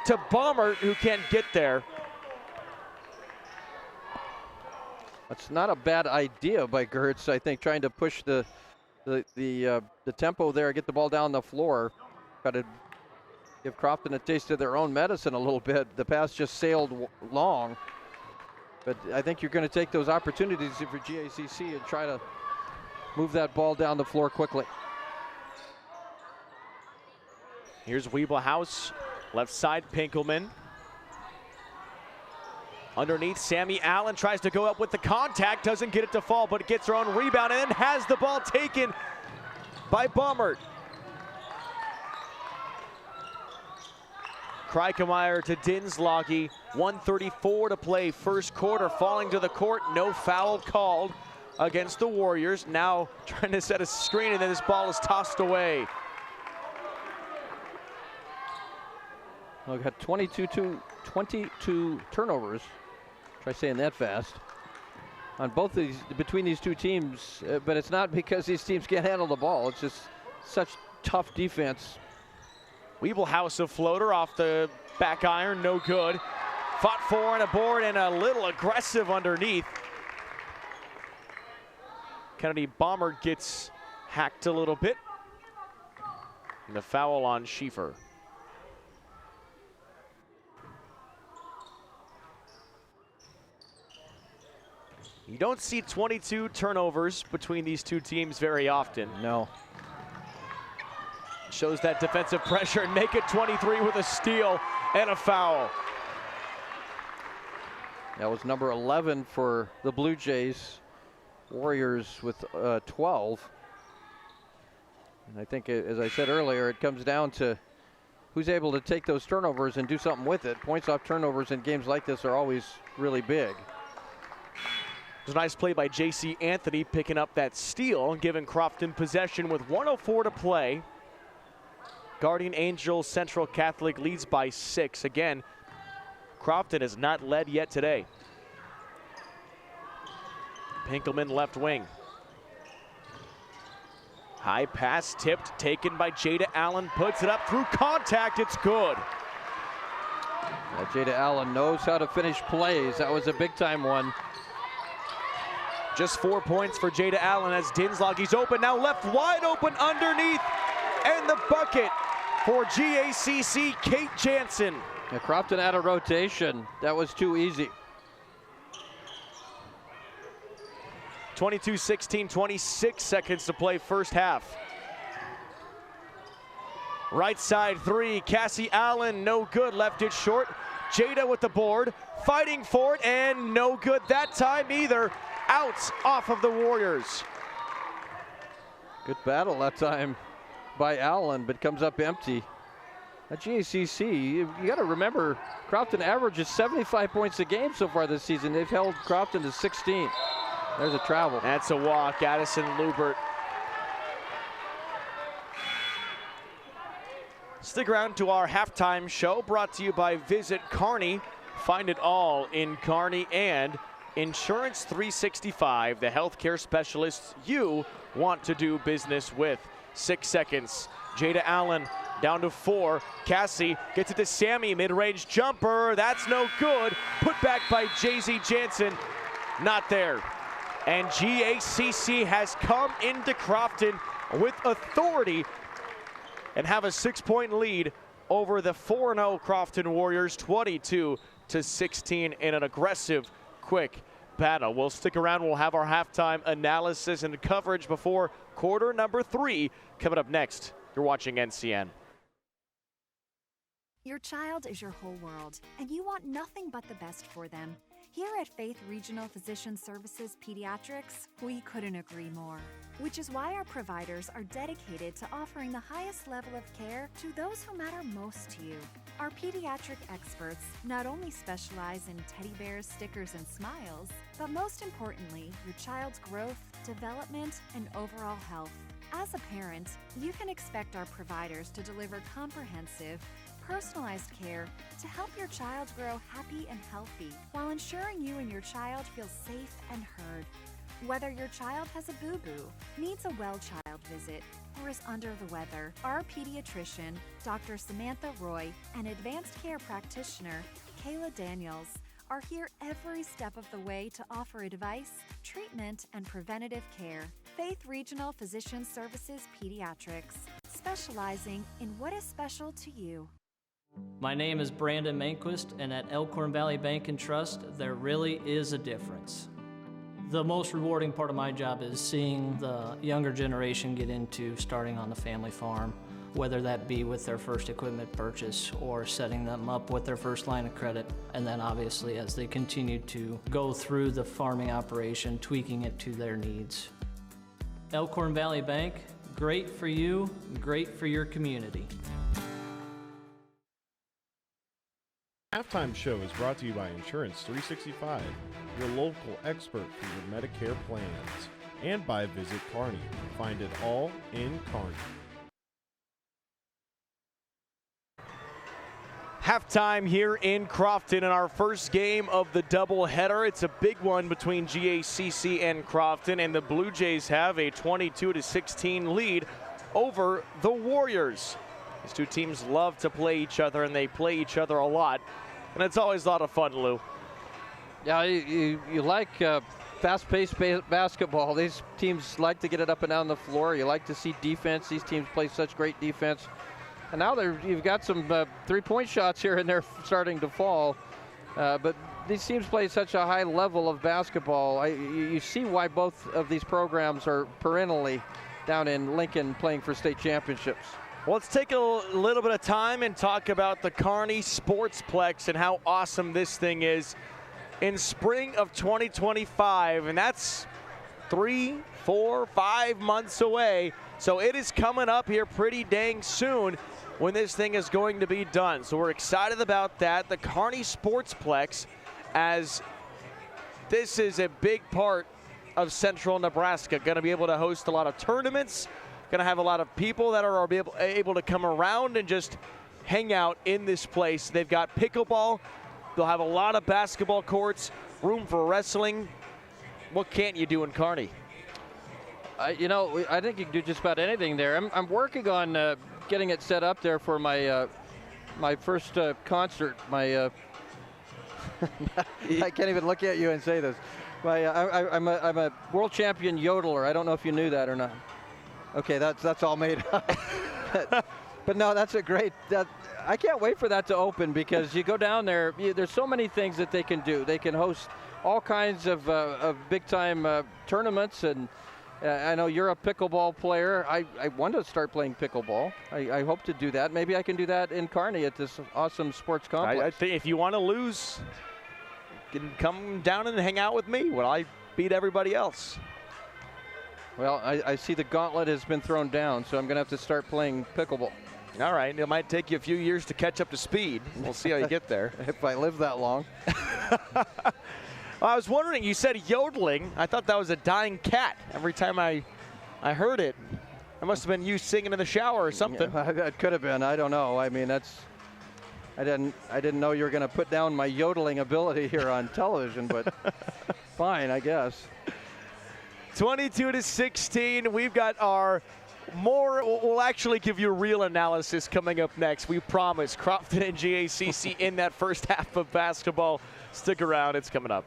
to Baumert, who can't get there. That's not a bad idea by Gertz, I think, trying to push the tempo there, get the ball down the floor. Got to give Crofton a taste of their own medicine a little bit. The pass just sailed long. But I think you're going to take those opportunities for GACC and try to move that ball down the floor quickly. Here's Wiebelhaus, left side, Pinkelman. Underneath, Sammy Allen tries to go up with the contact, doesn't get it to fall, but it gets her own rebound and then has the ball taken by Baumert. Kreikemeyer to Dinslage, 1:34 to play, first quarter, falling to the court, no foul called against the Warriors. Now trying to set a screen, and then this ball is tossed away. Well, we've got 22 turnovers. Try saying that fast. On both these, between these two teams, but it's not because these teams can't handle the ball. It's just such tough defense. Wiebelhaus, a floater off the back iron, no good. Fought for and a board and a little aggressive underneath. Kennedy Baumert gets hacked a little bit. And the foul on Schiefer. You don't see 22 turnovers between these two teams very often. No. Shows that defensive pressure and make it 23 with a steal and a foul. That was number 11 for the Blue Jays. Warriors with 12. And I think, as I said earlier, it comes down to who's able to take those turnovers and do something with it. Points off turnovers in games like this are always really big. It was a nice play by J.C. Anthony picking up that steal and giving Crofton possession with 1:04 to play. Guardian Angels Central Catholic leads by 6. Again, Crofton has not led yet today. Pinkelman left wing. High pass tipped, taken by Jada Allen, puts it up through contact, it's good. Jada Allen knows how to finish plays. That was a big time one. Just 4 points for Jada Allen as Dinslage's open, now left wide open underneath, and the bucket for GACC, Kate Jansen. Yeah, Crofton out of rotation. That was too easy. 22-16, 26 seconds to play first half. Right side three, Cassie Allen, no good, left it short. Jada with the board, fighting for it, and no good that time either. Out off of the Warriors. Good battle that time by Allen, but comes up empty. At GACC, you got to remember, Crofton averages 75 points a game so far this season. They've held Crofton to 16. There's a travel. That's a walk, Addison Lubert. Stick around to our halftime show, brought to you by Visit Kearney. Find it all in Kearney, and Insurance 365, the healthcare specialists you want to do business with. 6 seconds. Jada Allen down to 4. Cassie gets it to Sammy, mid-range jumper. That's no good. Put back by Jay-Z Jansen. Not there. And GACC has come into Crofton with authority and have a 6-point lead over the 4-0 Crofton Warriors, 22-16 in an aggressive, quick battle. We'll stick around. We'll have our halftime analysis and coverage before quarter number 3 coming up next. You're watching NCN. Your child is your whole world, and you want nothing but the best for them. Here at Faith Regional Physician Services Pediatrics, we couldn't agree more. Which is why our providers are dedicated to offering the highest level of care to those who matter most to you. Our pediatric experts not only specialize in teddy bears, stickers, and smiles, but most importantly, your child's growth, development, and overall health. As a parent, you can expect our providers to deliver comprehensive, personalized care to help your child grow happy and healthy while ensuring you and your child feel safe and heard. Whether your child has a boo-boo, needs a well child visit, or is under the weather, our pediatrician, Dr. Samantha Roy, and advanced care practitioner, Kayla Daniels, are here every step of the way to offer advice, treatment, and preventative care. Faith Regional Physician Services Pediatrics, specializing in what is special to you. My name is Brandon Manquist, and at Elkhorn Valley Bank and Trust, there really is a difference. The most rewarding part of my job is seeing the younger generation get into starting on the family farm, whether that be with their first equipment purchase or setting them up with their first line of credit. And then obviously as they continue to go through the farming operation, tweaking it to their needs. Elkhorn Valley Bank, great for you, great for your community. Halftime show is brought to you by Insurance 365, your local expert for your Medicare plans, and by Visit Kearney. Find it all in Kearney. Halftime here in Crofton in our first game of the doubleheader. It's a big one between GACC and Crofton, and the Blue Jays have a 22-16 lead over the Warriors. These two teams love to play each other, and they play each other a lot, and it's always a lot of fun, Lou. Yeah, you like fast-paced basketball. These teams like to get it up and down the floor. You like to see defense. These teams play such great defense. And now you've got some three-point shots here and there starting to fall. But these teams play such a high level of basketball. You see why both of these programs are perennially down in Lincoln playing for state championships. Well, let's take a little bit of time and talk about the Kearney Sportsplex and how awesome this thing is in spring of 2025. And that's 3, 4, 5 months away. So it is coming up here pretty dang soon when this thing is going to be done. So we're excited about that. The Kearney Sportsplex, as this is a big part of Central Nebraska, going to be able to host a lot of tournaments, going to have a lot of people that are able to come around and just hang out in this place. They've got pickleball. They'll have a lot of basketball courts, room for wrestling. What can't you do in Kearney? I think you can do just about anything there. I'm working on getting it set up there for my my first concert. My I can't even look at you and say this. I'm a world champion yodeler. I don't know if you knew that or not. Okay, that's all made up. But no, that's a great. I can't wait for that to open, because you go down there. There's so many things that they can do. They can host all kinds of big-time tournaments, and I know you're a pickleball player. I want to start playing pickleball. I hope to do that. Maybe I can do that in Kearney at this awesome sports complex. I think if you want to lose, you can come down and hang out with me while I beat everybody else. Well, I see the gauntlet has been thrown down, so I'm going to have to start playing pickleball. All right, it might take you a few years to catch up to speed. We'll see how you get there. If I live that long. I was wondering, you said yodeling. I thought that was a dying cat. Every time I heard it, it must have been you singing in the shower or something. Yeah, that could have been. I don't know. I mean, I didn't know you were going to put down my yodeling ability here on television, but fine, I guess. 22-16. We've got our we'll actually give you real analysis coming up next. We promise. Crofton and GACC in that first half of basketball. Stick around. It's coming up.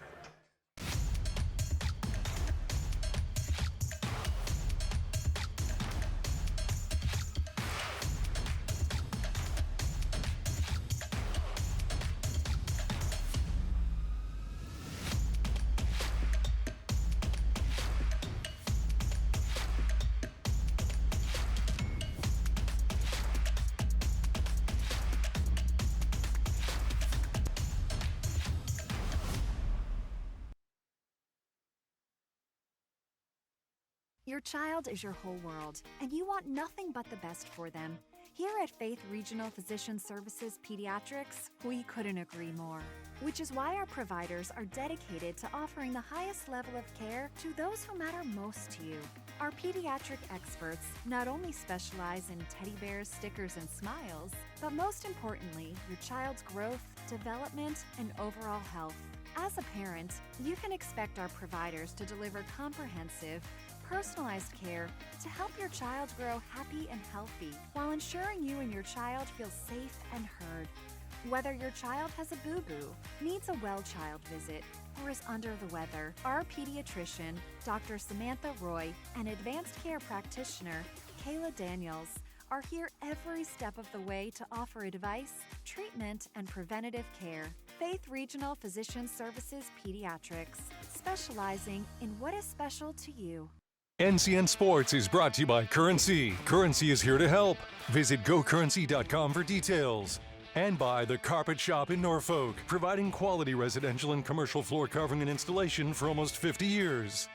Your child is your whole world, and you want nothing but the best for them. Here at Faith Regional Physician Services Pediatrics, we couldn't agree more. Which is why our providers are dedicated to offering the highest level of care to those who matter most to you. Our pediatric experts not only specialize in teddy bears, stickers, and smiles, but most importantly, your child's growth, development, and overall health. As a parent, you can expect our providers to deliver comprehensive, personalized care to help your child grow happy and healthy while ensuring you and your child feel safe and heard. Whether your child has a boo-boo, needs a well child visit, or is under the weather, our pediatrician, Dr. Samantha Roy, and advanced care practitioner, Kayla Daniels, are here every step of the way to offer advice, treatment, and preventative care. Faith Regional Physician Services Pediatrics, specializing in what is special to you. NCN Sports is brought to you by Currency. Currency is here to help. Visit gocurrency.com for details. And by The Carpet Shop in Norfolk, providing quality residential and commercial floor covering and installation for almost 50 years.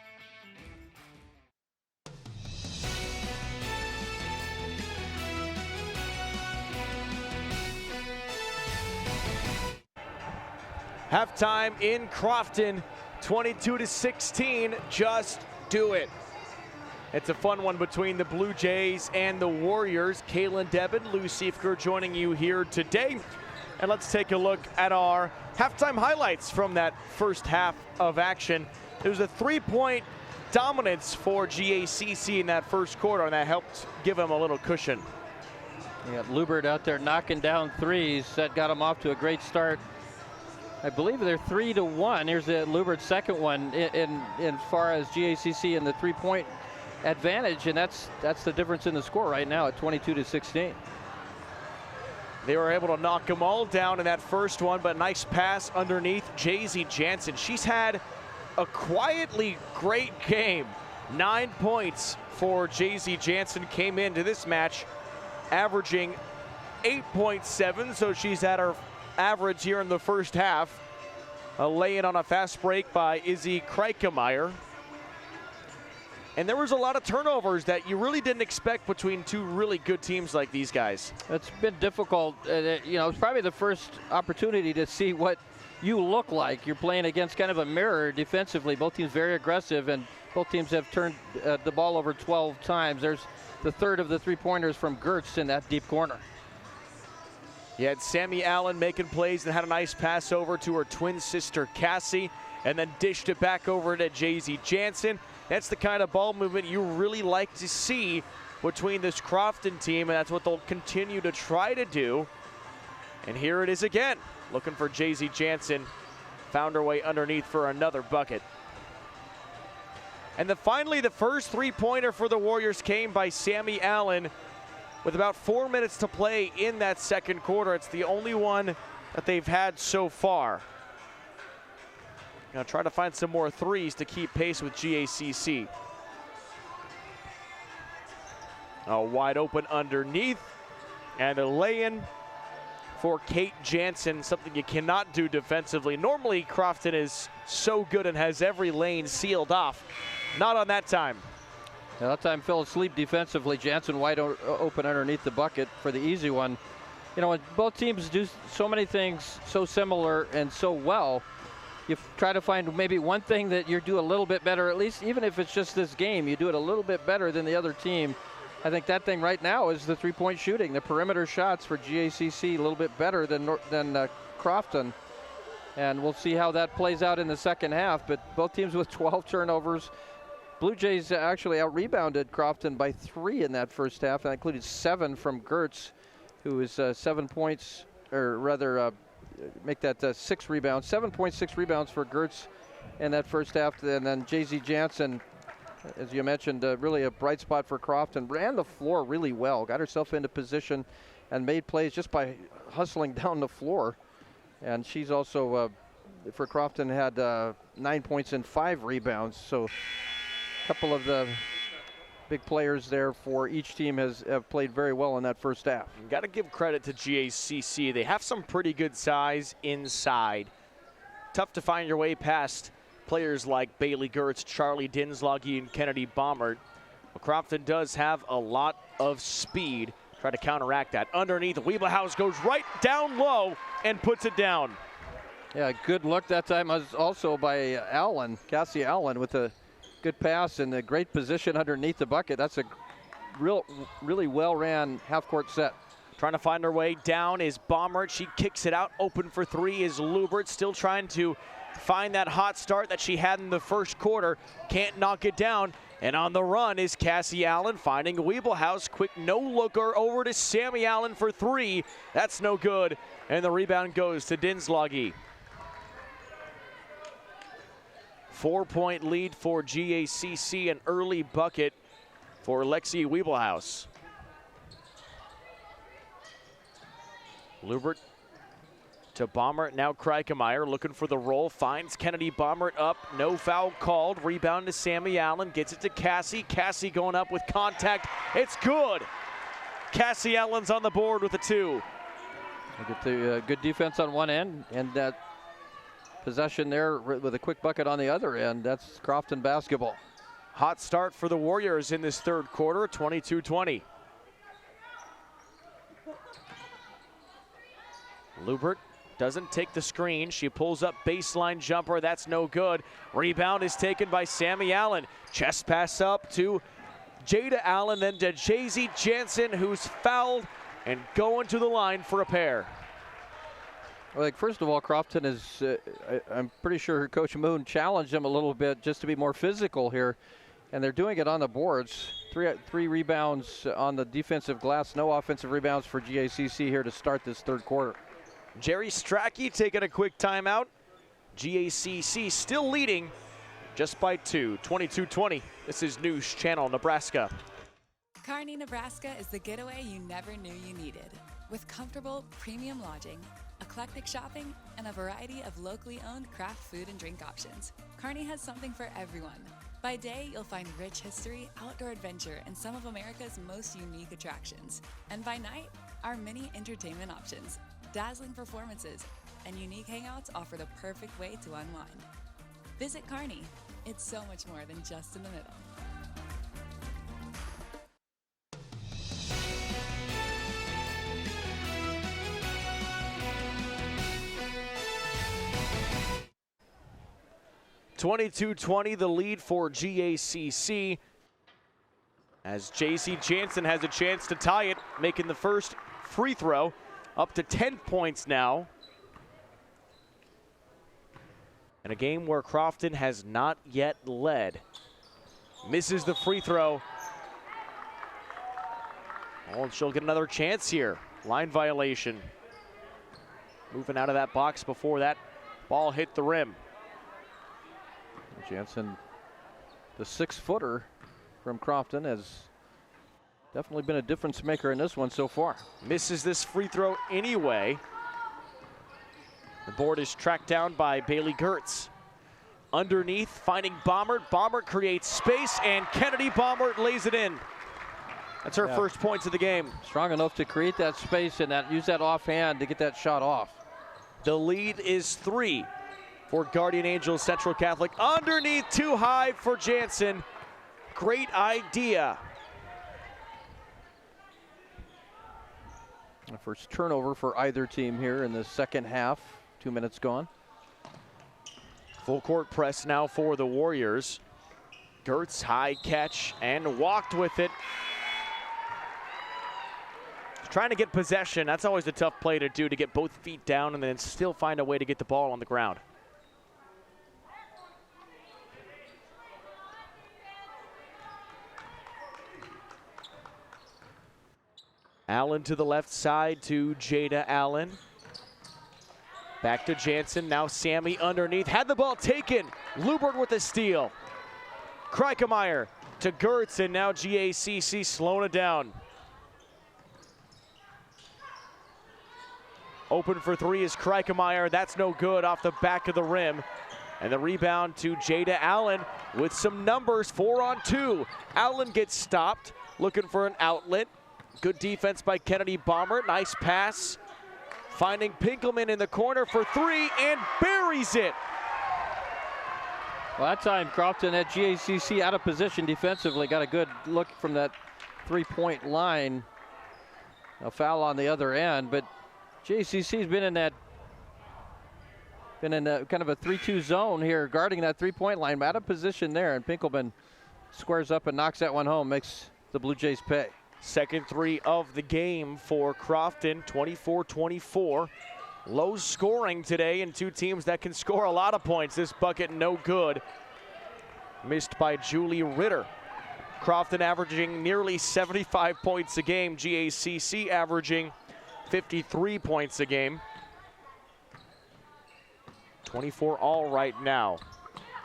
Halftime in Crofton, 22-16. Just do it. It's a fun one between the Blue Jays and the Warriors. Kaylin Debin, Lou Siefker joining you here today. And let's take a look at our halftime highlights from that first half of action. There was a three-point dominance for GACC in that first quarter, and that helped give them a little cushion. You got Lubert out there knocking down threes. That got him off to a great start. I believe they're 3-1. Here's Lubert's second one in far as GACC and the three-point advantage, and that's the difference in the score right now at 22-16. They were able to knock them all down in that first one, but nice pass underneath Jaycee Jansen. She's had a quietly great game. 9 points for Jaycee Jansen. Came into this match averaging 8.7, so she's at her average here in the first half. A lay-in on a fast break by Izzy Kreikemeyer. And there was a lot of turnovers that you really didn't expect between two really good teams like these guys. It's been difficult. It's probably the first opportunity to see what you look like. You're playing against kind of a mirror defensively. Both teams very aggressive, and both teams have turned the ball over 12 times. There's the third of the three-pointers from Gertz in that deep corner. You had Sammy Allen making plays and had a nice pass over to her twin sister Cassie, and then dished it back over to Jaycee Jansen. That's the kind of ball movement you really like to see between this Crofton team, and that's what they'll continue to try to do. And here it is again, looking for Jaycee Jansen. Found her way underneath for another bucket. And finally, the first three-pointer for the Warriors came by Sammy Allen with about 4 minutes to play in that second quarter. It's the only one that they've had so far. Gonna try to find some more threes to keep pace with GACC. Wide open underneath. And a lay-in for Kate Jansen, something you cannot do defensively. Normally, Crofton is so good and has every lane sealed off. Not on that time. Yeah, that time fell asleep defensively. Jansen wide open underneath the bucket for the easy one. You know, when both teams do so many things so similar and so well, you try to find maybe one thing that you do a little bit better, at least even if it's just this game, you do it a little bit better than the other team. I think that thing right now is the three-point shooting. The perimeter shots for GACC a little bit better than Crofton. And we'll see how that plays out in the second half. But both teams with 12 turnovers. Blue Jays actually out-rebounded Crofton by 3 in that first half. That included 7 from Gertz, who is 7 points, or rather make that 6 rebounds. 7.6 rebounds for Gertz in that first half. And then JZ Jansen, as you mentioned, really a bright spot for Crofton. Ran the floor really well, got herself into position and made plays just by hustling down the floor. And she's also, for Crofton, had 9 points and 5 rebounds. So a couple of the big players there for each team have played very well in that first half. Got to give credit to GACC. They have some pretty good size inside. Tough to find your way past players like Bailey Gertz, Charlie Dinslage, and Kennedy Baumert. Well, Crofton does have a lot of speed. Try to counteract that. Underneath, Weeblehouse goes right down low and puts it down. Yeah, good look that time was also by Allen, Cassie Allen, with a good pass and a great position underneath the bucket. That's a really well-ran half-court set. Trying to find her way down is Baumert. She kicks it out. Open for 3 is Lubert, still trying to find that hot start that she had in the first quarter. Can't knock it down. And on the run is Cassie Allen finding Weeblehouse. Quick no-looker over to Sammy Allen for 3. That's no good. And the rebound goes to Dinslage. 4-point lead for GACC. An early bucket for Lexi Weeblehouse. Lubert to Baumert, now Kreikemeyer looking for the roll, finds Kennedy Baumert up, no foul called, rebound to Sammy Allen, gets it to Cassie, Cassie going up with contact, it's good! Cassie Allen's on the board with a 2. Get the good defense on one end, and that possession there with a quick bucket on the other end. That's Crofton basketball. Hot start for the Warriors in this third quarter, 22-20. Lubert doesn't take the screen. She pulls up baseline jumper. That's no good. Rebound is taken by Sammy Allen. Chest pass up to Jada Allen, then to JZ Jansen, who's fouled and going to the line for a pair. Well, like, first of all, Crofton is, I'm pretty sure Coach Moon challenged them a little bit just to be more physical here. And they're doing it on the boards. Three rebounds on the defensive glass. No offensive rebounds for GACC here to start this third quarter. Jerry Strachey taking a quick timeout. GACC still leading just by 2, 22-20. This is News Channel Nebraska. Kearney, Nebraska is the getaway you never knew you needed. With comfortable, premium lodging, eclectic shopping, and a variety of locally owned craft food and drink options, Kearney has something for everyone. By day, you'll find rich history, outdoor adventure, and some of America's most unique attractions. And by night, our many entertainment options, dazzling performances, and unique hangouts offer the perfect way to unwind. Visit Kearney. It's so much more than just in the middle. (22-20) the lead for GACC, as JC Jansen has a chance to tie it, making the first free throw. Up to 10 points now. In a game where Crofton has not yet led. Misses the free throw. Oh, and she'll get another chance here. Line violation. Moving out of that box before that ball hit the rim. Jansen, the 6-footer from Crofton, has definitely been a difference maker in this one so far. Misses this free throw anyway. The board is tracked down by Bailey Gertz. Underneath, finding Baumert. Baumert creates space, and Kennedy Baumert lays it in. That's her first points of the game. Strong enough to create that space and use that offhand to get that shot off. The lead is 3 for Guardian Angels Central Catholic. Underneath, too high for Jansen. Great idea. The first turnover for either team here in the second half. 2 minutes gone. Full court press now for the Warriors. Gertz, high catch and walked with it. Trying to get possession. That's always a tough play to do, to get both feet down and then still find a way to get the ball on the ground. Allen to the left side to Jada Allen. Back to Jansen, now Sammy underneath. Had the ball taken. Lubert with a steal. Kreikemeyer to Gertz, and now GACC slowing it down. Open for 3 is Kreikemeyer. That's no good, off the back of the rim. And the rebound to Jada Allen with some numbers, 4 on 2. Allen gets stopped, looking for an outlet. Good defense by Kennedy Bomber. Nice pass. Finding Pinkelman in the corner for 3 and buries it. Well, that time Crofton had GACC out of position defensively. Got a good look from that three-point line. A foul on the other end, but GACC's been in that kind of a 3-2 zone here, guarding that three-point line. Out of position there, and Pinkelman squares up and knocks that one home, makes the Blue Jays pay. Second 3 of the game for Crofton, 24-24. Low scoring today, and 2 teams that can score a lot of points. This bucket no good. Missed by Julie Ritter. Crofton averaging nearly 75 points a game. GACC averaging 53 points a game. 24 all right now.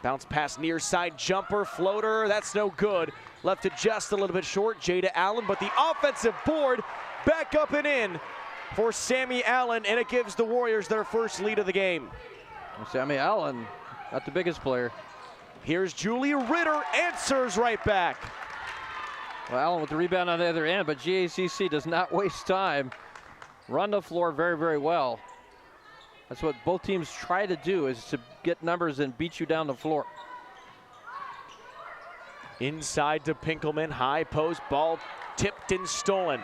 Bounce pass near side jumper, floater, that's no good. Left it just a little bit short, Jada Allen, but the offensive board back up and in for Sammy Allen, and it gives the Warriors their first lead of the game. Sammy Allen, not the biggest player. Here's Julia Ritter, answers right back. Well, Allen with the rebound on the other end, but GACC does not waste time. Run the floor very, very well. That's what both teams try to do, is to get numbers and beat you down the floor. Inside to Pinkelman, high post, ball tipped and stolen.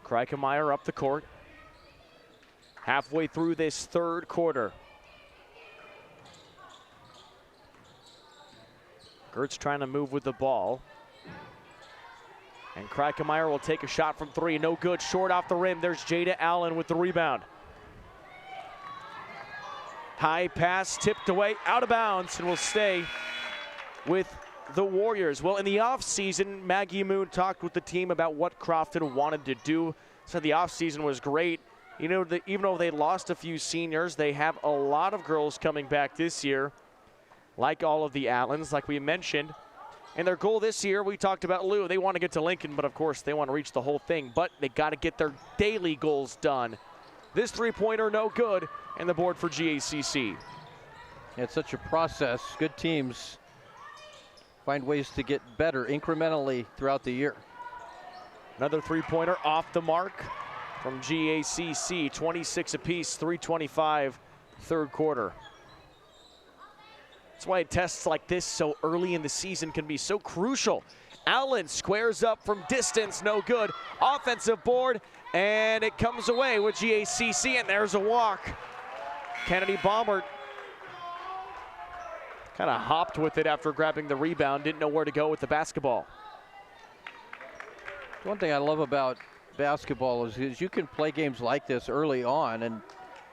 Kreikemeyer up the court. Halfway through this third quarter. Gertz trying to move with the ball. And Kreikemeyer will take a shot from 3. No good, short off the rim. There's Jada Allen with the rebound. High pass tipped away, out of bounds, and will stay with the Warriors. Well, in the offseason, Maggie Moon talked with the team about what Crofton wanted to do. Said the offseason was great. You know, even though they lost a few seniors, they have a lot of girls coming back this year, like all of the Allens, like we mentioned. And their goal this year, we talked about Lou, they want to get to Lincoln, but of course they want to reach the whole thing, but they got to get their daily goals done. This three-pointer no good, and the board for GACC. It's such a process. Good teams find ways to get better incrementally throughout the year. Another three-pointer off the mark from GACC, 26 apiece, 3:25 third quarter. That's why tests like this so early in the season can be so crucial. Allen squares up from distance, no good. Offensive board, and it comes away with GACC, and there's a walk. Kennedy Bombert kind of hopped with it after grabbing the rebound, didn't know where to go with the basketball. One thing I love about basketball is you can play games like this early on, and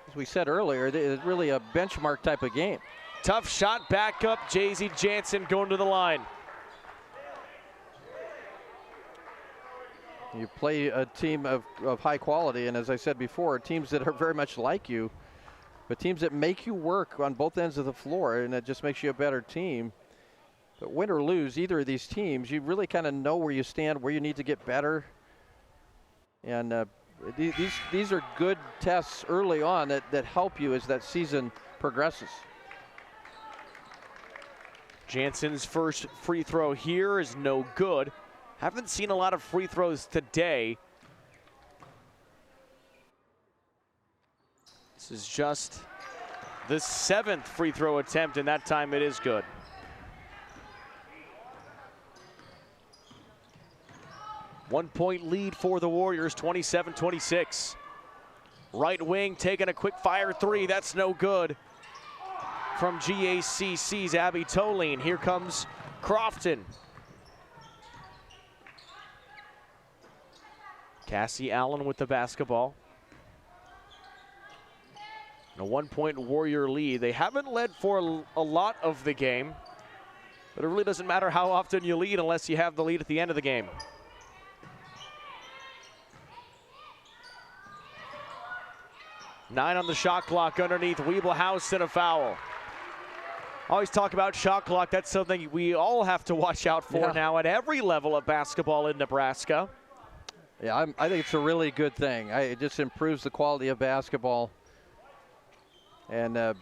as we said earlier, it's really a benchmark type of game. Tough shot, back up, Jay-Z Jansen going to the line. You play a team of high quality, and as I said before, teams that are very much like you, but teams that make you work on both ends of the floor, and it just makes you a better team. But win or lose either of these teams, you really kind of know where you stand, where you need to get better. And these are good tests early on that help you as that season progresses. Jansen's first free throw here is no good. Haven't seen a lot of free throws today. This is just the 7th free throw attempt, and that time it is good. One-point lead for the Warriors, 27-26. Right wing taking a quick fire three, that's no good. From GACC's Abby Toline, here comes Crofton. Cassie Allen with the basketball. A 1-point Warrior lead. They haven't led for a lot of the game, but it really doesn't matter how often you lead unless you have the lead at the end of the game. Nine on the shot clock underneath. Weeblehouse and a foul. Always talk about shot clock. That's something we all have to watch out for now at every level of basketball in Nebraska. Yeah, I think it's a really good thing. It just improves the quality of basketball. And,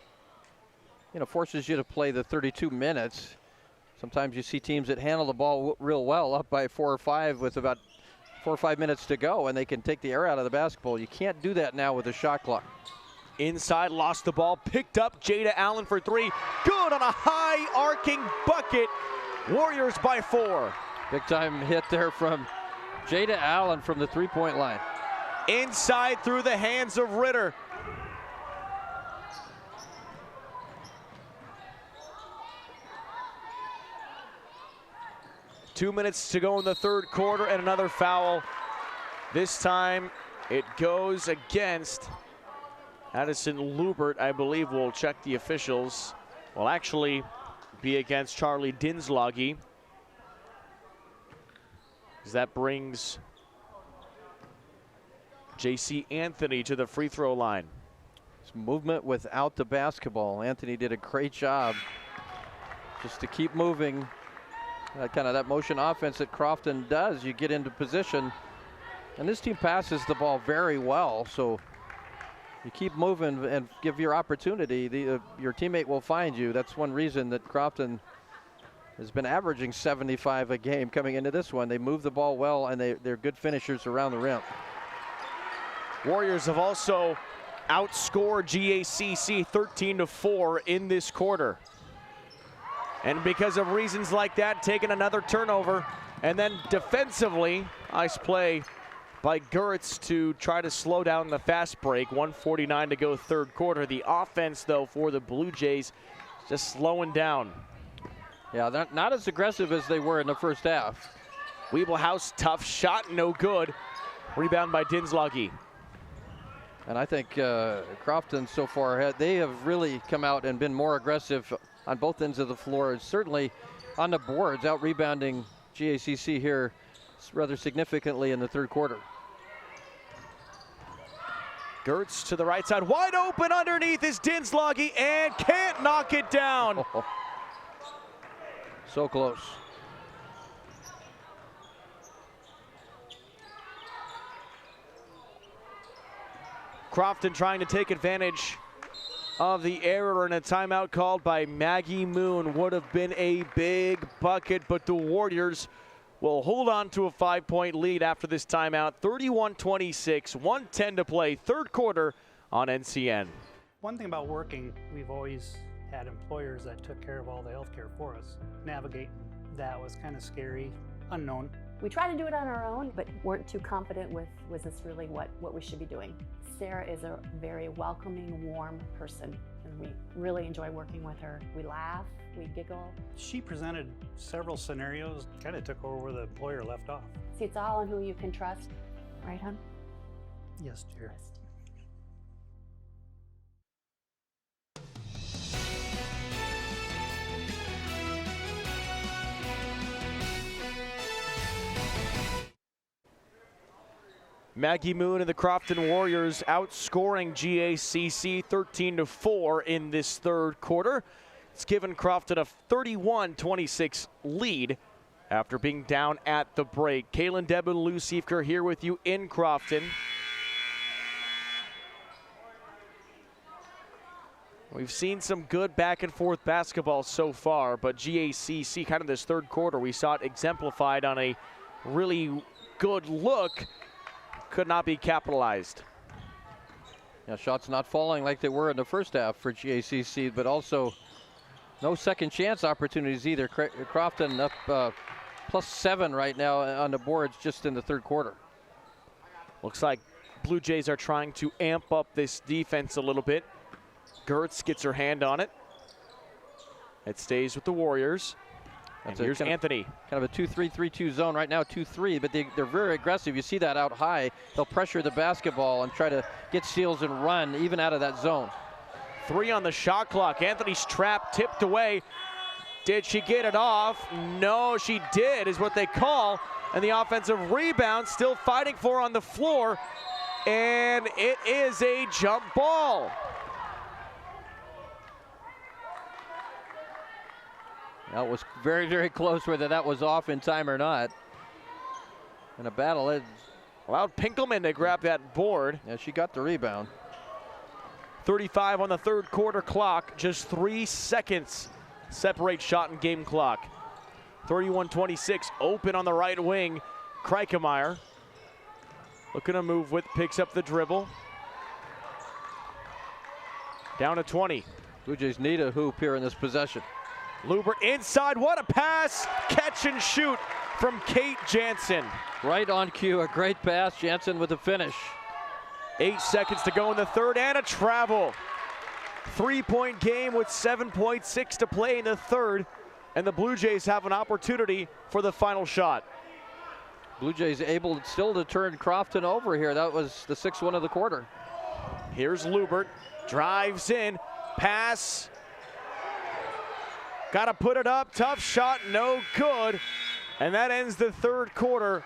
forces you to play the 32 minutes. Sometimes you see teams that handle the ball real well, up by 4 or 5 with about 4 or 5 minutes to go, and they can take the air out of the basketball. You can't do that now with a shot clock. Inside, lost the ball, picked up Jada Allen for 3. Good on a high arcing bucket. Warriors by 4. Big time hit there from Jada Allen from the 3-point line. Inside through the hands of Ritter. Two minutes to go in the third quarter, and another foul. This time it goes against Addison Lubert. I believe we'll check the officials. Will actually be against Charlie Dinslage. As that brings J.C. Anthony to the free throw line. It's movement without the basketball. Anthony did a great job just to keep moving. Kind of that motion offense that Crofton does. You get into position, and this team passes the ball very well. So you keep moving and give your opportunity. Your teammate will find you. That's one reason that Crofton has been averaging 75 a game coming into this one. They move the ball well, and they're good finishers around the rim. Warriors have also outscored GACC 13-4 in this quarter. And because of reasons like that, taking another turnover. And then defensively, nice play by Gertz to try to slow down the fast break. 1:49 to go third quarter. The offense, though, for the Blue Jays just slowing down. Yeah, they're not as aggressive as they were in the first half. Weeblehouse, tough shot, no good. Rebound by Dinslage. And I think Crofton so far, they have really come out and been more aggressive on both ends of the floor. Certainly on the boards, out rebounding GACC here rather significantly in the third quarter. Gertz to the right side, wide open underneath is Dinslage and can't knock it down. So close. Crofton trying to take advantage of the error, and a timeout called by Maggie Moon. Would have been a big bucket, but the Warriors will hold on to a 5-point lead after this timeout. 31-26, 1:10 to play, third quarter on NCN. One thing about working, we've always had employers that took care of all the health care for us. Navigating that was kind of scary, unknown. We tried to do it on our own, but weren't too confident with, was this really what we should be doing? Sarah is a very welcoming, warm person, and we really enjoy working with her. We laugh, we giggle. She presented several scenarios, kind of took over where the employer left off. See, it's all on who you can trust, right, hon? Yes, dear. Maggie Moon and the Crofton Warriors outscoring GACC 13-4 in this third quarter. It's given Crofton a 31-26 lead after being down at the break. Kaylin Debin, Lou Siefker here with you in Crofton. We've seen some good back and forth basketball so far, but GACC, kind of this third quarter, we saw it exemplified on a really good look, could not be capitalized. Yeah, shots not falling like they were in the first half for GACC, but no second chance opportunities either. Crofton up +7 right now on the boards just in the third quarter. Looks like Blue Jays are trying to amp up this defense a little bit. Gertz gets her hand on it. It stays with the Warriors. And here's Anthony. Kind of a 2-3-3-2 zone right now, 2-3, but they're very aggressive. You see that out high. They'll pressure the basketball and try to get steals and run even out of that zone. 3 on the shot clock. Anthony's trap tipped away. Did she get it off? No, she did, is what they call. And the offensive rebound still fighting for on the floor. And it is a jump ball. That was very, very close whether that was off in time or not. In a battle, it allowed Pinkelman to grab that board. Yeah, she got the rebound. 35 on the third quarter clock. Just 3 seconds separate shot and game clock. 31-26, open on the right wing. Kreikemeyer looking to move with, picks up the dribble. Down to 20. Blue Jays need a hoop here in this possession. Lubert inside, what a pass! Catch and shoot from Kate Jansen. Right on cue, a great pass. Jansen with the finish. 8 seconds to go in the third and a travel. 3-point game with 7.6 to play in the third. And the Blue Jays have an opportunity for the final shot. Blue Jays able still to turn Crofton over here. That was the 6th one of the quarter. Here's Lubert, drives in, pass. Got to put it up, tough shot, no good. And that ends the third quarter,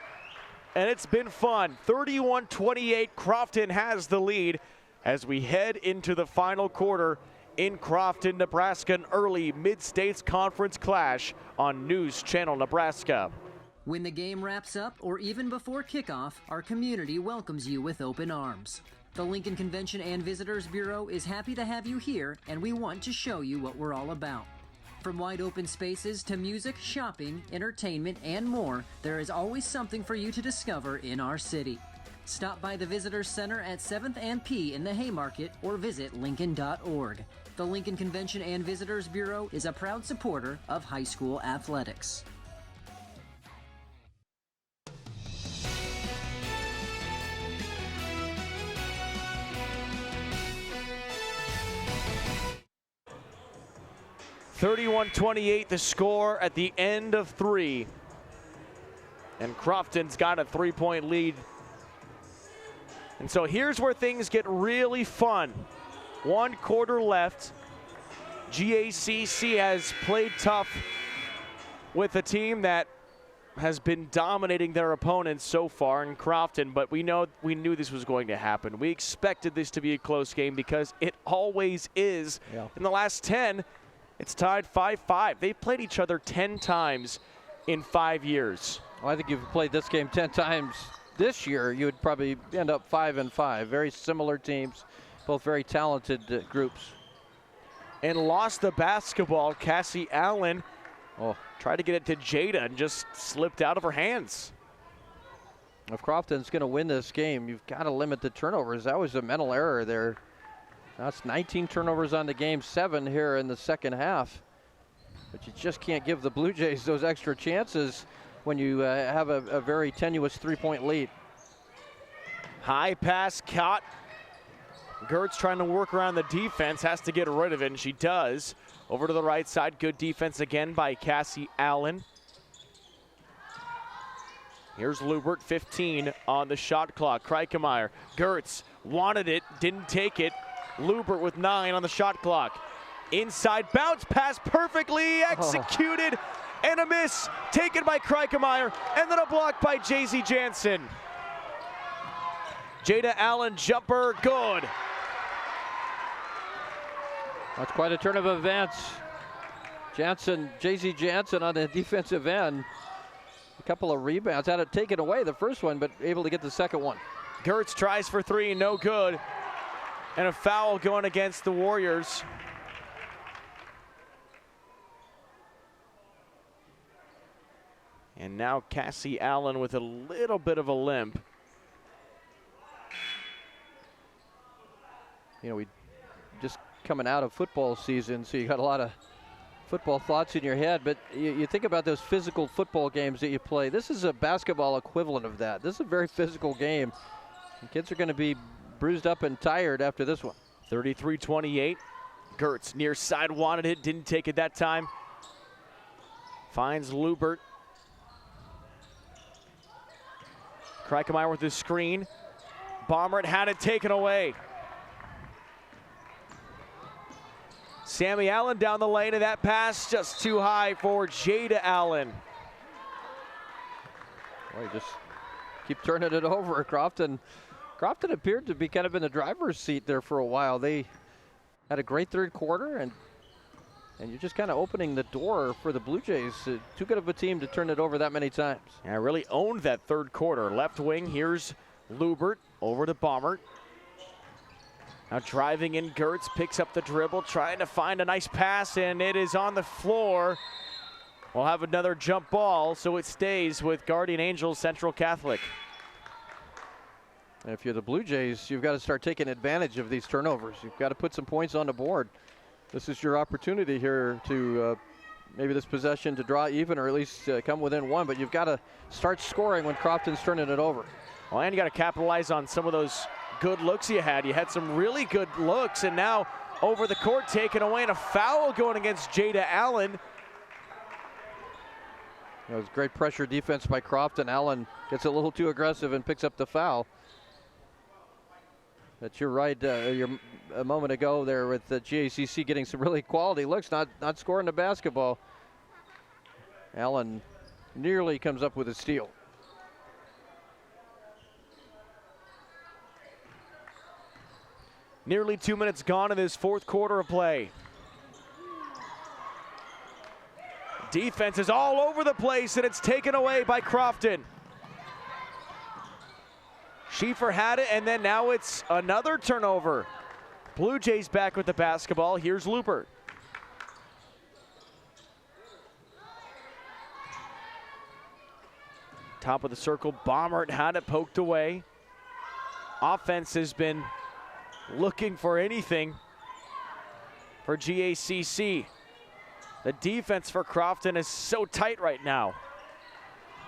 and it's been fun. 31-28, Crofton has the lead as we head into the final quarter in Crofton, Nebraska, an early Mid-States Conference clash on News Channel Nebraska. When the game wraps up or even before kickoff, our community welcomes you with open arms. The Lincoln Convention and Visitors Bureau is happy to have you here, and we want to show you what we're all about. From wide open spaces to music, shopping, entertainment, and more, there is always something for you to discover in our city. Stop by the Visitor Center at 7th and P in the Haymarket or visit Lincoln.org. The Lincoln Convention and Visitors Bureau is a proud supporter of high school athletics. (31-28) the score at the end of 3. And Crofton's got a 3-point lead. And so here's where things get really fun. 1 quarter left. GACC has played tough with a team that has been dominating their opponents so far in Crofton, but we knew this was going to happen. We expected this to be a close game because it always is. Yeah. In the last 10, it's tied 5-5. They've played each other 10 times in 5 years. Well, I think if you played this game 10 times this year, you would probably end up 5-5. Very similar teams, both very talented groups. And lost the basketball. Cassie Allen tried to get it to Jada and just slipped out of her hands. If Crofton's going to win this game, you've got to limit the turnovers. That was a mental error there. That's 19 turnovers on the game, 7 here in the second half. But you just can't give the Blue Jays those extra chances when you have a very tenuous 3-point lead. High pass caught. Gertz trying to work around the defense, has to get rid of it, and she does. Over to the right side, good defense again by Cassie Allen. Here's Lubert, 15 on the shot clock. Kreikemeyer, Gertz wanted it, didn't take it. Lubert with 9 on the shot clock. Inside bounce pass, perfectly executed, and a miss taken by Kreikemeyer, and then a block by JZ Jansen. Jada Allen jumper, good. That's quite a turn of events. JZ Jansen on the defensive end. A couple of rebounds, had it taken away the first one, but able to get the second one. Gertz tries for 3, no good. And a foul going against the Warriors. And now Cassie Allen with a little bit of a limp. You know, we just coming out of football season, so you got a lot of football thoughts in your head, but you think about those physical football games that you play. This is a basketball equivalent of that. This is a very physical game. And kids are going to be bruised up and tired after this one. 33-28. Gertz near side wanted it, didn't take it that time. Finds Lubert. Kreikemeyer with his screen. Baumert had it taken away. Sammy Allen down the lane, and that pass just too high for Jada Allen. Well, you just keep turning it over. Crofton appeared to be kind of in the driver's seat there for a while. They had a great third quarter, and you're just kind of opening the door for the Blue Jays. Too good of a team to turn it over that many times. Yeah, really owned that third quarter. Left wing, here's Lubert over to Baumert. Now driving in, Gertz picks up the dribble, trying to find a nice pass, and it is on the floor. We'll have another jump ball, so it stays with Guardian Angels Central Catholic. If you're the Blue Jays, you've got to start taking advantage of these turnovers. You've got to put some points on the board. This is your opportunity here to maybe this possession to draw even or at least come within one, but you've got to start scoring when Crofton's turning it over. Well, and you got to capitalize on some of those good looks you had. You had some really good looks, and now over the court taken away, and a foul going against Jada Allen. It was great pressure defense by Crofton. Allen gets a little too aggressive and picks up the foul. But you're right, a moment ago there with the GACC getting some really quality looks, not scoring the basketball. Allen nearly comes up with a steal. Nearly 2 minutes gone in this fourth quarter of play. Defense is all over the place, and it's taken away by Crofton. Schieffer had it, and then now it's another turnover. Blue Jays back with the basketball. Here's Lubert. Top of the circle, Baumert had it poked away. Offense has been looking for anything for GACC. The defense for Crofton is so tight right now.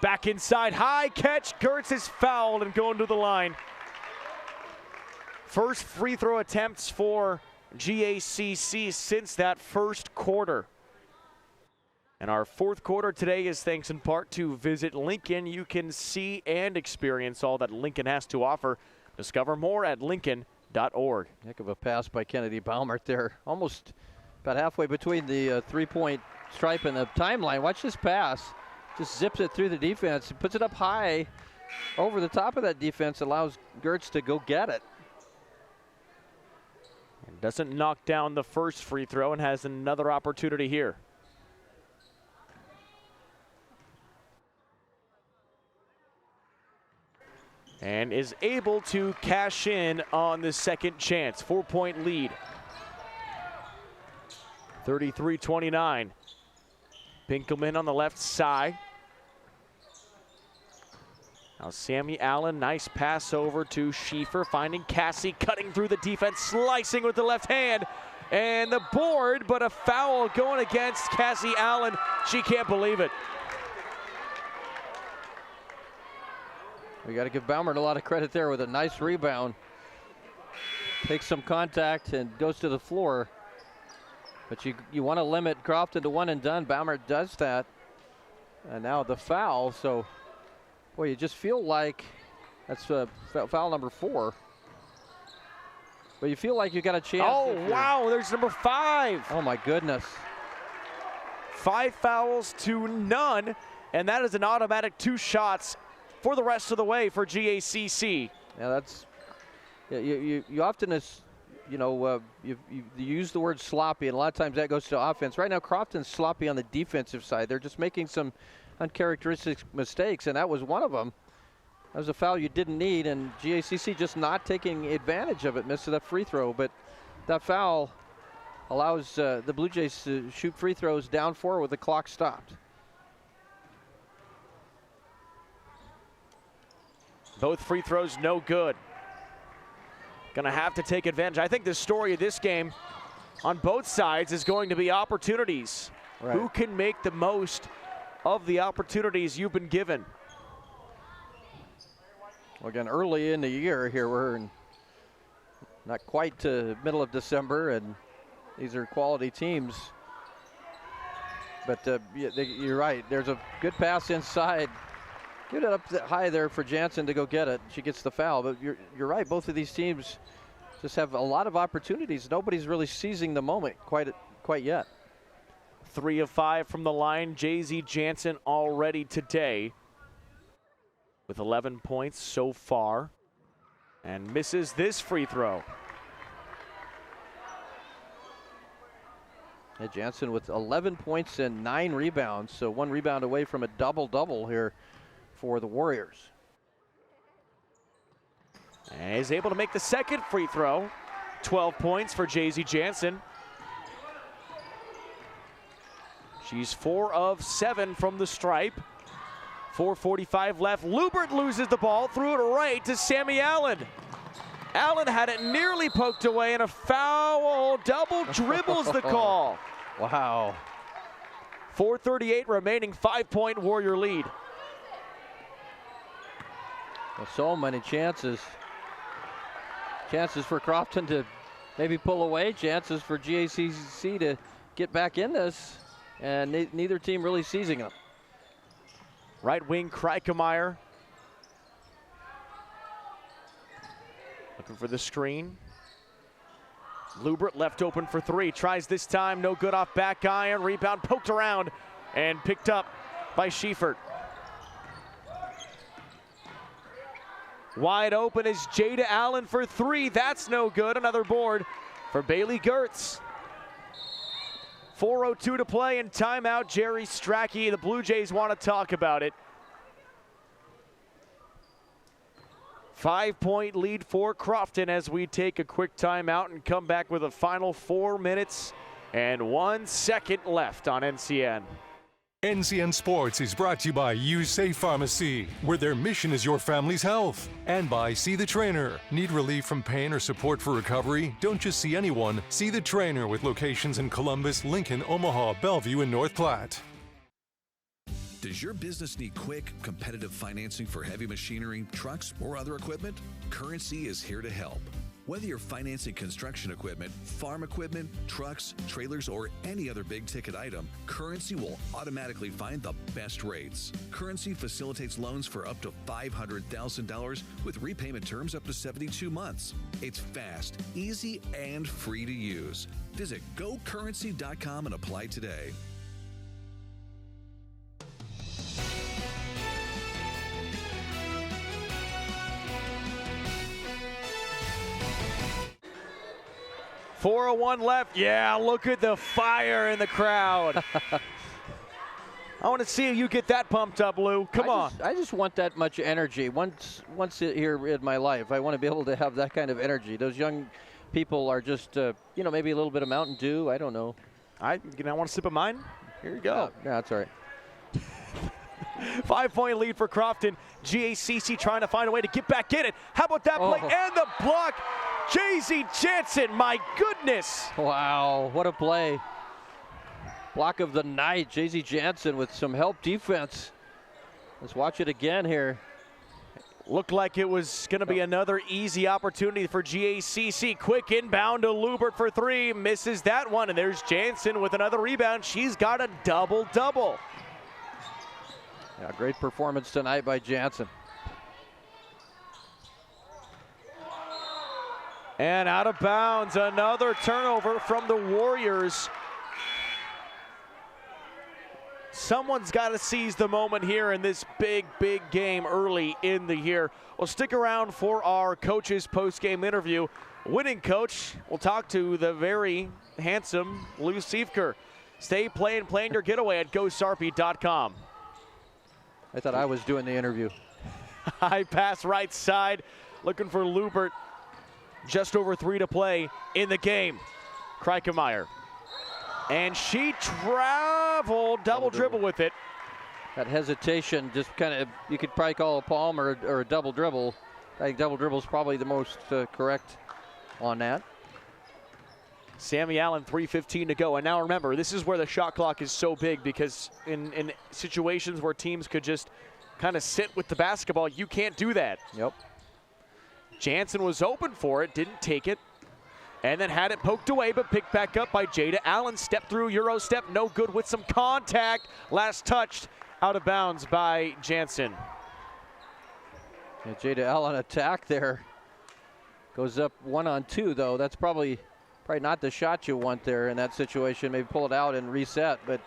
Back inside, high catch. Gertz is fouled and going to the line. First free throw attempts for GACC since that first quarter. And our fourth quarter today is thanks in part to Visit Lincoln. You can see and experience all that Lincoln has to offer. Discover more at Lincoln.org. Heck of a pass by Kennedy Baumert there. Almost about halfway between the three-point stripe and the timeline. Watch this pass. Just zips it through the defense and puts it up high over the top of that defense, allows Gertz to go get it. And doesn't knock down the first free throw and has another opportunity here. And is able to cash in on the second chance. 4-point lead. 33-29. Pinkelman on the left side. Now Sammy Allen, nice pass over to Schieffer, finding Cassie, cutting through the defense, slicing with the left hand. And the board, but a foul going against Cassie Allen. She can't believe it. We got to give Baumert a lot of credit there with a nice rebound. Takes some contact and goes to the floor. But you want to limit Crofton to one and done. Baumert does that. And now the foul. So, boy, you just feel like that's foul number 4. But you feel like you got a chance. Oh, wow, there's number 5. Oh, my goodness. 5 fouls to none. And that is an automatic 2 shots for the rest of the way for GACC. Yeah, that's, you often, you use the word sloppy, and a lot of times that goes to offense. Right now, Crofton's sloppy on the defensive side. They're just making some uncharacteristic mistakes, and that was one of them. That was a foul you didn't need, and GACC just not taking advantage of it. Missed that free throw, but that foul allows the Blue Jays to shoot free throws down 4 with the clock stopped. Both free throws no good. Gonna have to take advantage. I think the story of this game on both sides is going to be opportunities. Right. Who can make the most of the opportunities you've been given? Well, again, early in the year here, we're not quite to middle of December, and these are quality teams. But you're right. There's a good pass inside. Get it up high there for Jansen to go get it. She gets the foul. But you're right. Both of these teams just have a lot of opportunities. Nobody's really seizing the moment quite yet. 3 of 5 from the line. GACC Jansen already today with 11 points so far, and misses this free throw. Jansen with 11 points and 9 rebounds, so 1 rebound away from a double-double here for the Warriors. And is able to make the second free throw. 12 points for GACC Jansen. She's 4 of 7 from the stripe. 4:45 left. Lubert loses the ball, threw it right to Sammy Allen. Allen had it nearly poked away, and a foul. Double dribbles the call. Wow. 4:38 remaining, 5-point Warrior lead. Well, so many chances. Chances for Crofton to maybe pull away, chances for GACC to get back in this, and neither team really seizing them. Right wing Kreikemeyer. Looking for the screen. Lubert left open for 3. Tries this time, no good off back iron. Rebound poked around and picked up by Schiefert. Wide open is Jada Allen for 3. That's no good. Another board for Bailey Gertz. 4:02 to play and timeout. Jerry Strachey. The Blue Jays want to talk about it. 5-point lead for Crofton as we take a quick timeout and come back with a final 4 minutes and 1 second left on NCN. NCN Sports is brought to you by USafe Pharmacy, where their mission is your family's health. And by See the Trainer. Need relief from pain or support for recovery? Don't just see anyone, see the trainer, with locations in Columbus, Lincoln, Omaha, Bellevue, and North Platte. Does your business need quick, competitive financing for heavy machinery, trucks, or other equipment? Currency is here to help. Whether you're financing construction equipment, farm equipment, trucks, trailers, or any other big-ticket item, Currency will automatically find the best rates. Currency facilitates loans for up to $500,000 with repayment terms up to 72 months. It's fast, easy, and free to use. Visit GoCurrency.com and apply today. .401 left. Yeah, look at the fire in the crowd. I want to see you get that pumped up, Lou. Come on. I just want that much energy. Once here in my life, I want to be able to have that kind of energy. Those young people are just, maybe a little bit of Mountain Dew. I don't know. I want a sip of mine? Here you go. No, that's all right. 5-point lead for Crofton. GACC trying to find a way to get back in it. How about that play and the block? GACC Jansen, my goodness. Wow, what a play. Block of the night. GACC Jansen with some help defense. Let's watch it again here. Looked like it was going to be another easy opportunity for GACC. Quick inbound to Lubert for 3. Misses that one, and there's Jansen with another rebound. She's got a double-double. Yeah, great performance tonight by Jansen. And out of bounds, another turnover from the Warriors. Someone's got to seize the moment here in this big, big game early in the year. Well, stick around for our coach's post-game interview. Winning coach, we'll talk to the very handsome Lou Siefker. Stay playing your getaway at GoSarpy.com. I thought I was doing the interview. High pass right side, looking for Lubert. Just over 3 to play in the game. Kreikemeyer. And she traveled, double dribble with it. That hesitation, just kind of, you could probably call a palm or a double dribble. I think double dribble is probably the most correct on that. Sammy Allen, 3:15 to go. And now remember, this is where the shot clock is so big, because in situations where teams could just kind of sit with the basketball, you can't do that. Yep. Jansen was open for it, didn't take it, and then had it poked away, but picked back up by Jada Allen. Step through, Euro step, no good with some contact. Last touched out of bounds by Jansen. Yeah, Jada Allen attack there. Goes up 1-on-2 though. That's probably not the shot you want there in that situation. Maybe pull it out and reset, but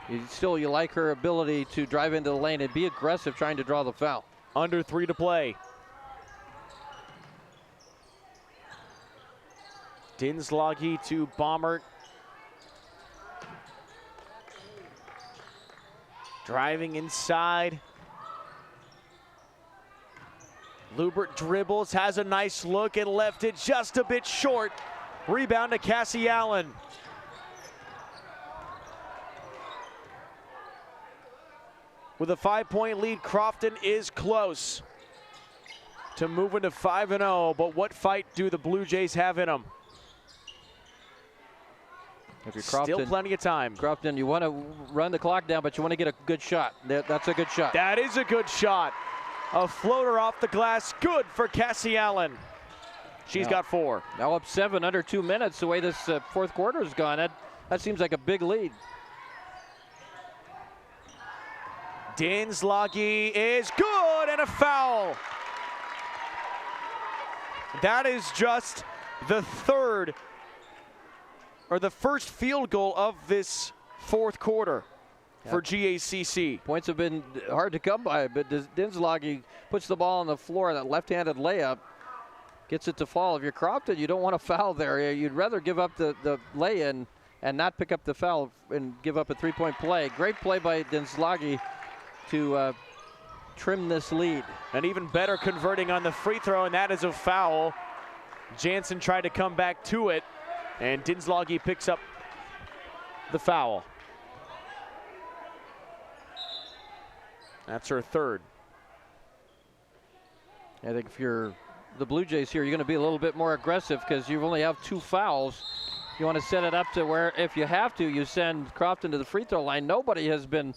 you like her ability to drive into the lane and be aggressive trying to draw the foul. Under 3 to play. Dinslage to Baumert. Driving inside. Lubert dribbles, has a nice look, and left it just a bit short. Rebound to Cassie Allen. With a 5-point lead, Crofton is close to moving to 5-0, but what fight do the Blue Jays have in them? If you're Crofton, still plenty of time. Crofton, you want to run the clock down, but you want to get a good shot. That's a good shot. That is a good shot. A floater off the glass, good for Cassie Allen. She's got 4. Now up 7 under 2 minutes. The way this fourth quarter has gone, that seems like a big lead. Dinslage is good, and a foul. That is just the first field goal of this fourth quarter for GACC. Points have been hard to come by, but Dinslage puts the ball on the floor, that left-handed layup, gets it to fall. If you're Crofton, you don't want to foul there. You'd rather give up the lay-in and not pick up the foul and give up a 3-point play. Great play by Dinslage to trim this lead. And even better converting on the free throw, and that is a foul. Jansen tried to come back to it, and Dinslage picks up the foul. That's her 3rd. I think if you're the Blue Jays here, you're going to be a little bit more aggressive because you only have 2 fouls. You want to set it up to where, if you have to, you send Crofton to the free throw line. Nobody has been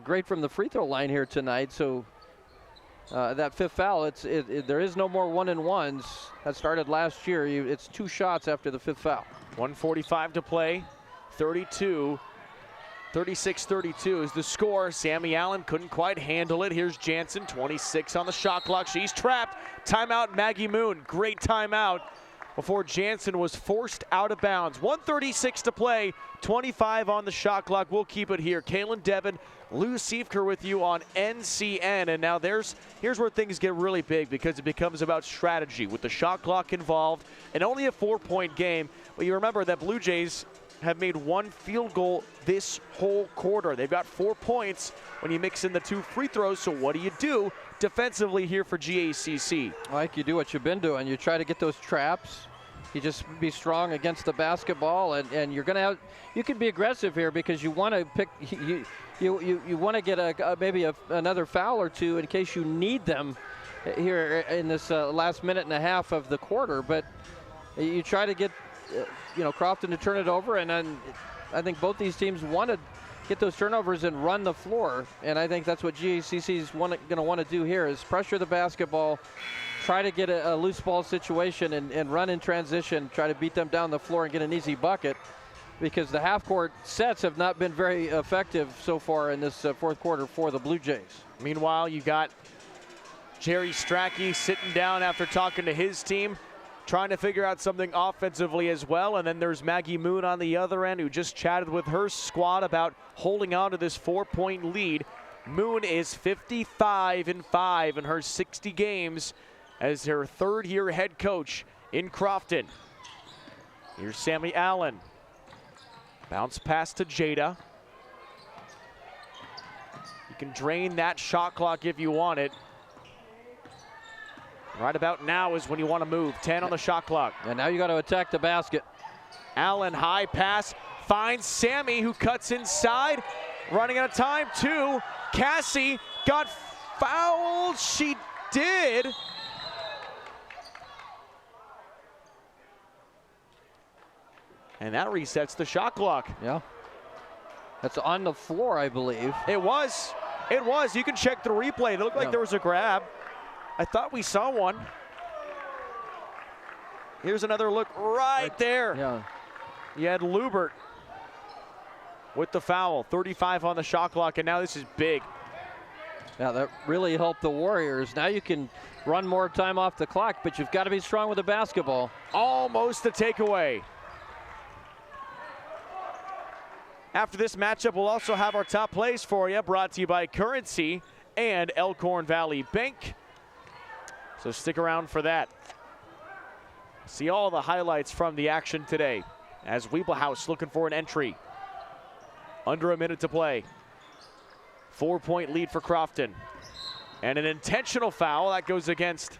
great from the free throw line here tonight. So that 5th foul, there is no more 1-and-1s. That started last year. It's 2 shots after the 5th foul. 1:45 to play. 36-32 is the score. Sammy Allen couldn't quite handle it. Here's Jansen, 26 on the shot clock. She's trapped. Timeout, Maggie Moon. Great timeout before Jansen was forced out of bounds. 1:36 to play, 25 on the shot clock. We'll keep it here. Kaylin Devin, Lou Siefker with you on NCN. And now here's where things get really big, because it becomes about strategy with the shot clock involved and only a 4-point game. But you remember that Blue Jays have made 1 field goal this whole quarter. They've got 4 points when you mix in the 2 free throws. So what do you do defensively here for GACC? Like, you do what you've been doing. You try to get those traps. You just be strong against the basketball, and you're going to have, you can be aggressive here because you want to pick, you want to get maybe another foul or 2 in case you need them here in this last minute and a half of the quarter. But you try to get Crofton to turn it over, and then I think both these teams want to get those turnovers and run the floor, and I think that's what GACC is going to want to do here, is pressure the basketball, try to get a loose ball situation and run in transition, try to beat them down the floor and get an easy bucket, because the half-court sets have not been very effective so far in this fourth quarter for the Blue Jays. Meanwhile, you got Jerry Strachey sitting down after talking to his team, trying to figure out something offensively as well. And then there's Maggie Moon on the other end, who just chatted with her squad about holding on to this 4-point lead. Moon is 55-5 in her 60 games as her 3rd-year head coach in Crofton. Here's Sammy Allen. Bounce pass to Jada. You can drain that shot clock if you want it. Right about now is when you want to move. 10 on the shot clock. And now you got to attack the basket. Allen, high pass, finds Sammy, who cuts inside. running out of time. 2. Cassie got fouled. She did. And that resets the shot clock. Yeah. That's on the floor, I believe. It was. It was. You can check the replay. It looked like there was a grab. I thought we saw one. Here's another look right there. Yeah. You had Lubert with the foul. 35 on the shot clock, and now this is big. Yeah, that really helped the Warriors. Now you can run more time off the clock, but you've got to be strong with the basketball. Almost a takeaway. After this matchup, we'll also have our top plays for you, brought to you by Currency and Elkhorn Valley Bank. So stick around for that. See all the highlights from the action today as Weeblehouse looking for an entry. Under a minute to play. 4-point lead for Crofton. And an intentional foul that goes against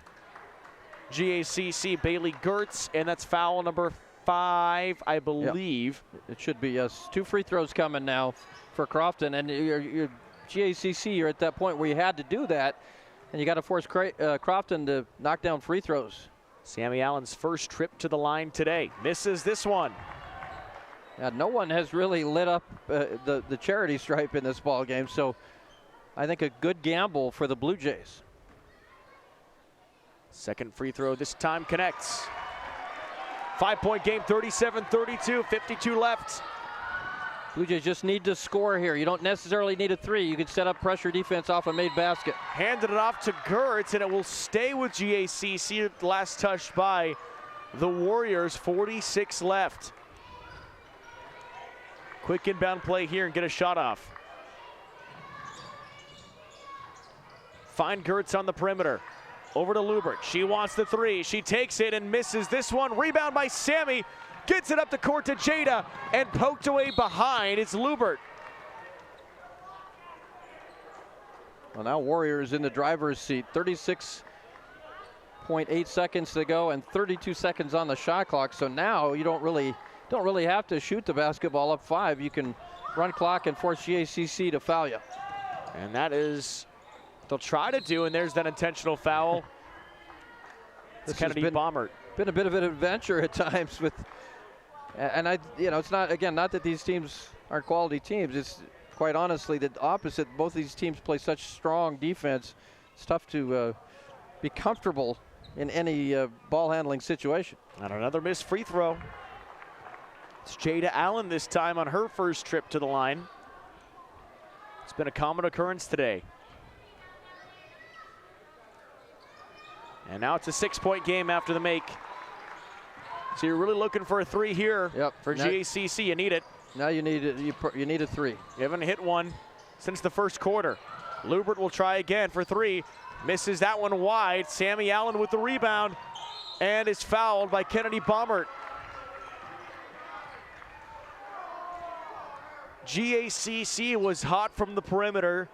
GACC Bailey Gertz, and that's foul number 5, I believe. Yep. It should be, yes. 2 free throws coming now for Crofton, and you're GACC, you're at that point where you had to do that, and you got to force Crofton to knock down free throws. Sammy Allen's first trip to the line today. Misses this one. Yeah, no one has really lit up the charity stripe in this ball game, so I think a good gamble for the Blue Jays. Second free throw this time connects. 5-point game, 37-32, 52 left. Blue Jays just need to score here. You don't necessarily need a 3. You can set up pressure defense off a made basket. Handed it off to Gertz, and it will stay with GACC. Last touched by the Warriors, 46 left. Quick inbound play here and get a shot off. Find Gertz on the perimeter. Over to Lubert. She wants the 3. She takes it and misses this one. Rebound by Sammy. Gets it up the court to Jada and poked away behind. It's Lubert. Well, now Warriors in the driver's seat. 36.8 seconds to go and 32 seconds on the shot clock. So now you don't really have to shoot the basketball up 5. You can run clock and force GACC to foul you. And that is what they'll try to do, and there's that intentional foul. It's Kennedy Baumert. Been a bit of an adventure at times with, and it's not that these teams aren't quality teams. It's quite honestly the opposite. Both of these teams play such strong defense. It's tough to be comfortable in any ball handling situation. And another missed free throw. It's Jada Allen this time on her first trip to the line. It's been a common occurrence today. And now it's a 6-point game after the make. So you're really looking for a 3 here for GACC. You need it. Now you need it. You need a 3. You haven't hit one since the first quarter. Lubert will try again for 3. Misses that one wide. Sammy Allen with the rebound and is fouled by Kennedy Baumert. GACC was hot from the perimeter.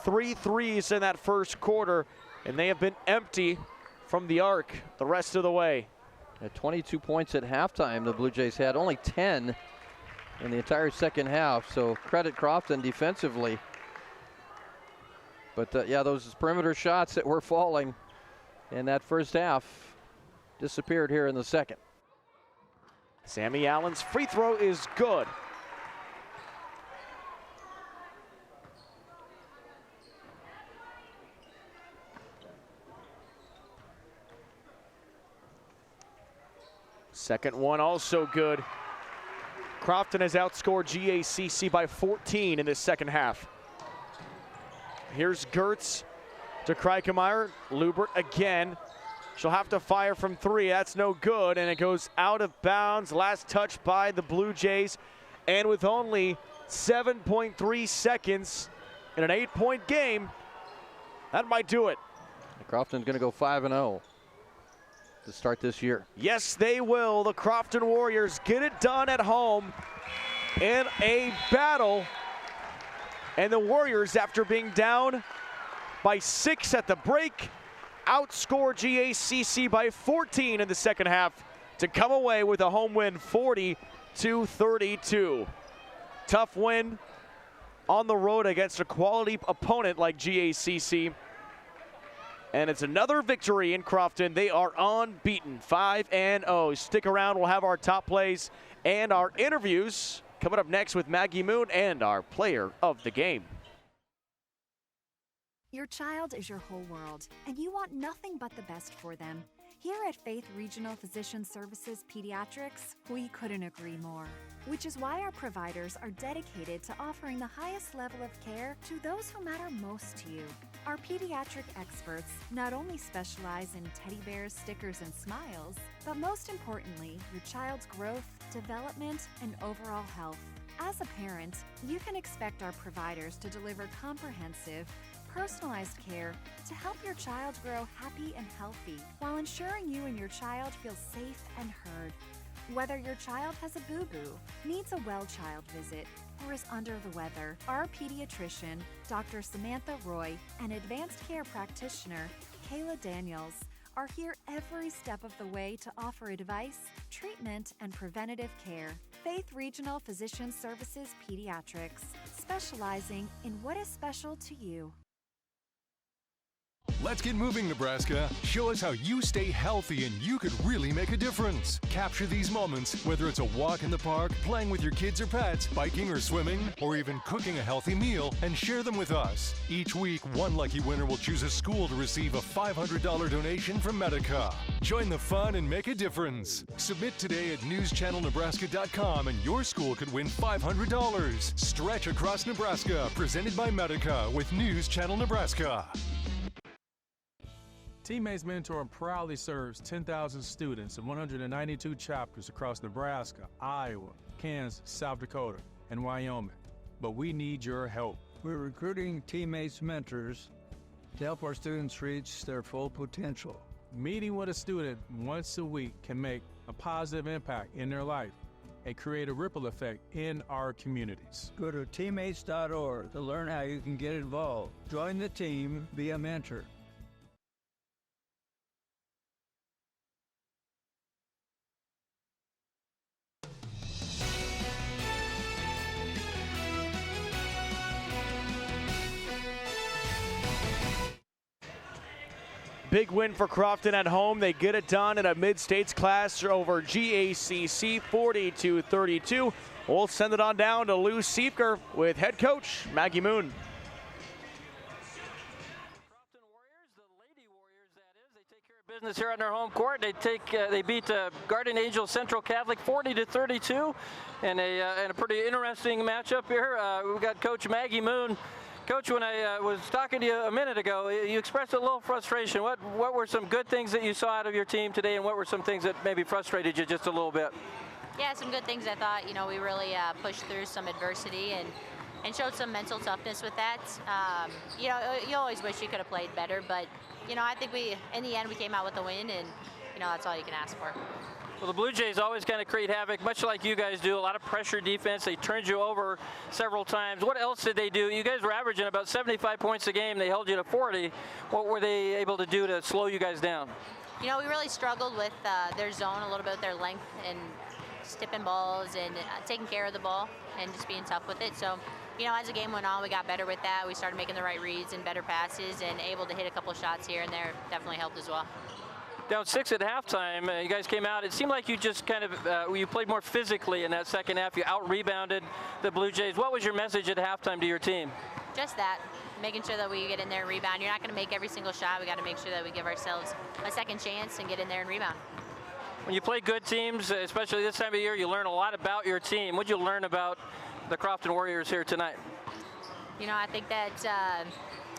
3 threes in that first quarter, and they have been empty from the arc the rest of the way. At 22 points at halftime, the Blue Jays had only 10 in the entire second half, so credit Crofton defensively. But those perimeter shots that were falling in that first half disappeared here in the second. Sammy Allen's free throw is good. Second one also good. Crofton has outscored GACC by 14 in this second half. Here's Gertz to Kreikemeyer. Lubert again. She'll have to fire from 3. That's no good, and it goes out of bounds. Last touch by the Blue Jays. And with only 7.3 seconds in an 8-point game, that might do it. Crofton's going to go 5-0. To start this year. Yes, they will. The Crofton Warriors get it done at home in a battle. And the Warriors, after being down by 6 at the break, outscore GACC by 14 in the second half to come away with a home win, 40-32. Tough win on the road against a quality opponent like GACC. And it's another victory in Crofton. They are unbeaten, 5-0. Stick around. We'll have our top plays and our interviews coming up next with Maggie Moon and our player of the game. Your child is your whole world, and you want nothing but the best for them. Here at Faith Regional Physician Services Pediatrics, we couldn't agree more. Which is why our providers are dedicated to offering the highest level of care to those who matter most to you. Our pediatric experts not only specialize in teddy bears, stickers, and smiles, but most importantly, your child's growth, development, and overall health. As a parent, you can expect our providers to deliver comprehensive, personalized care to help your child grow happy and healthy while ensuring you and your child feel safe and heard. Whether your child has a boo-boo, needs a well child visit, or is under the weather, our pediatrician, Dr. Samantha Roy, and advanced care practitioner, Kayla Daniels, are here every step of the way to offer advice, treatment, and preventative care. Faith Regional Physician Services Pediatrics, specializing in what is special to you. Let's get moving, Nebraska. Show us how you stay healthy and you could really make a difference. Capture these moments, whether it's a walk in the park, playing with your kids or pets, biking or swimming, or even cooking a healthy meal, and share them with us. Each week, one lucky winner will choose a school to receive a $500 donation from Medica. Join the fun and make a difference. Submit today at newschannelnebraska.com and your school could win $500. Stretch Across Nebraska, presented by Medica with News Channel Nebraska. Teammates Mentor proudly serves 10,000 students in 192 chapters across Nebraska, Iowa, Kansas, South Dakota, and Wyoming. But we need your help. We're recruiting Teammates Mentors to help our students reach their full potential. Meeting with a student once a week can make a positive impact in their life and create a ripple effect in our communities. Go to teammates.org to learn how you can get involved. Join the team, be a mentor. Big win for Crofton at home. They get it done in a mid-states class over GACC 40-32. We'll send it on down to Lou Siefker with head coach Maggie Moon. Business here on their home court. They beat Garden Angel Central Catholic 40-32 in a pretty interesting matchup here. We've got Coach Maggie Moon. Coach, when I was talking to you a minute ago, you expressed a little frustration. What were some good things that you saw out of your team today, and what were some things that maybe frustrated you just a little bit? Yeah, some good things. I thought, we really pushed through some adversity and showed some mental toughness with that. You always wish you could have played better, but, I think in the end, we came out with a win, and, that's all you can ask for. Well, the Blue Jays always kind of create havoc, much like you guys do. A lot of pressure defense. They turned you over several times. What else did they do? You guys were averaging about 75 points a game. They held you to 40. What were they able to do to slow you guys down? We really struggled with their zone, a little bit with their length and tipping balls and taking care of the ball and just being tough with it. So, as the game went on, we got better with that. We started making the right reads and better passes and able to hit a couple shots here and there. Definitely helped as well. Down 6 at halftime, you guys came out. It seemed like you just kind of, you played more physically in that second half. You out-rebounded the Blue Jays. What was your message at halftime to your team? Just that, making sure that we get in there and rebound. You're not going to make every single shot. We got to make sure that we give ourselves a second chance and get in there and rebound. When you play good teams, especially this time of year, you learn a lot about your team. What did you learn about the Crofton Warriors here tonight? I think that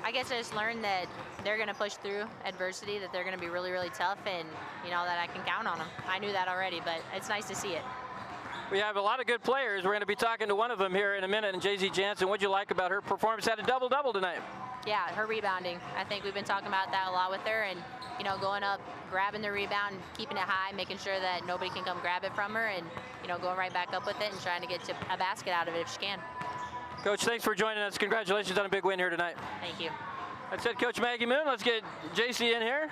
I guess I just learned that they're going to push through adversity, that they're going to be really, really tough, and, that I can count on them. I knew that already, but it's nice to see it. We have a lot of good players. We're going to be talking to one of them here in a minute, and Jay-Z Jansen. What'd you like about her performance? Had a double-double tonight. Yeah, her rebounding. I think we've been talking about that a lot with her, and, going up, grabbing the rebound, keeping it high, making sure that nobody can come grab it from her, and, going right back up with it and trying to get to a basket out of it if she can. Coach, thanks for joining us. Congratulations on a big win here tonight. Thank you. That's it, Coach Maggie Moon. Let's get JC in here.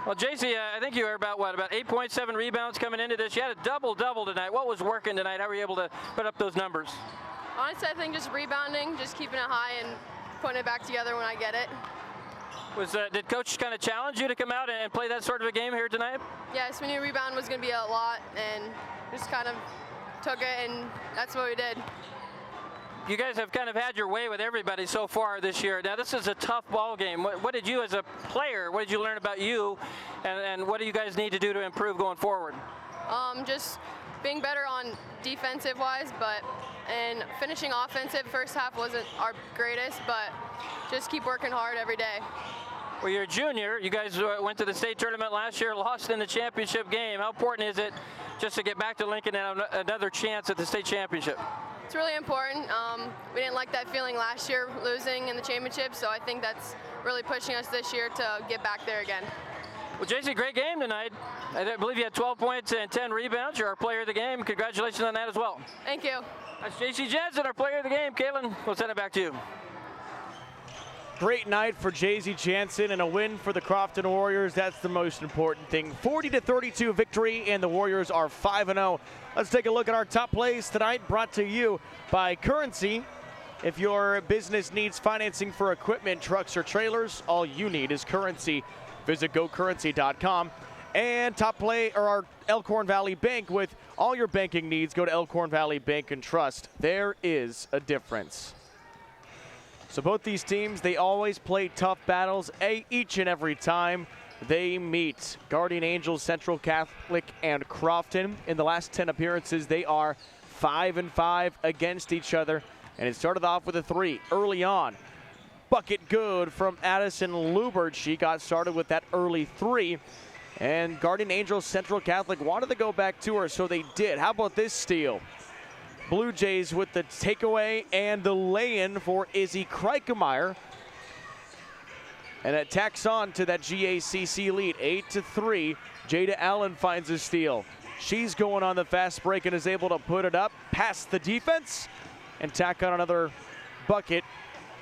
Well, JC, I think you were about 8.7 rebounds coming into this. You had a double-double tonight. What was working tonight? How were you able to put up those numbers? Honestly, I think just rebounding, just keeping it high and putting it back together when I get it. Did Coach kind of challenge you to come out and play that sort of a game here tonight? Yes, we knew rebound was going to be a lot, and just kind of took it, and that's what we did. You guys have kind of had your way with everybody so far this year. Now, this is a tough ball game. What did you, as a player, what did you learn about you, and what do you guys need to do to improve going forward? Just being better on defensive-wise, and finishing offensive. First half wasn't our greatest, but just keep working hard every day. Well, you're a junior. You guys went to the state tournament last year, lost in the championship game. How important is it just to get back to Lincoln and another chance at the state championship? It's really important. We didn't like that feeling last year, losing in the championship, so I think that's really pushing us this year to get back there again. Well, JC, great game tonight. I believe you had 12 points and 10 rebounds. You're our player of the game. Congratulations on that as well. Thank you. That's JC Jensen, our player of the game. Caitlin, we'll send it back to you. Great night for JC Jansen and a win for the Crofton Warriors. That's the most important thing. 40-32 victory, and the Warriors are 5-0. Let's take a look at our top plays tonight, brought to you by Currency. If your business needs financing for equipment, trucks, or trailers, all you need is Currency. Visit GoCurrency.com. And top play are our Elkhorn Valley Bank. With all your banking needs, go to Elkhorn Valley Bank and Trust. There is a difference. So both these teams, they always play tough battles each and every time they meet. Guardian Angels, Central Catholic, and Crofton. In the last 10 appearances, they are 5-5 against each other. And it started off with a 3 early on. Bucket good from Addison Lubert. She got started with that early 3. And Guardian Angels, Central Catholic wanted to go back to her, so they did. How about this steal? Blue Jays with the takeaway and the lay-in for Izzy Kreikemeyer. And it tacks on to that GACC lead, 8-3. Jada Allen finds a steal. She's going on the fast break and is able to put it up past the defense and tack on another bucket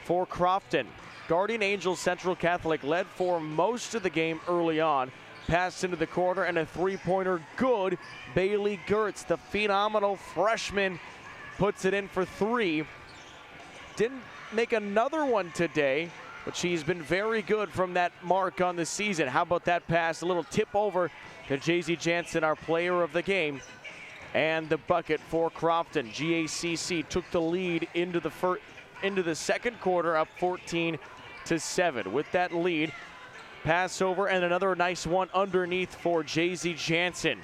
for Crofton. Guardian Angels, Central Catholic led for most of the game early on. Passed into the corner and a three-pointer good. Bailey Gertz, the phenomenal freshman, puts it in for 3. Didn't make another one today, but she's been very good from that mark on the season. How about that pass? A little tip over to JC Jansen, our player of the game. And the bucket for Crofton. GACC took the lead into the second quarter, up 14-7. With that lead, pass over and another nice one underneath for JC Jansen.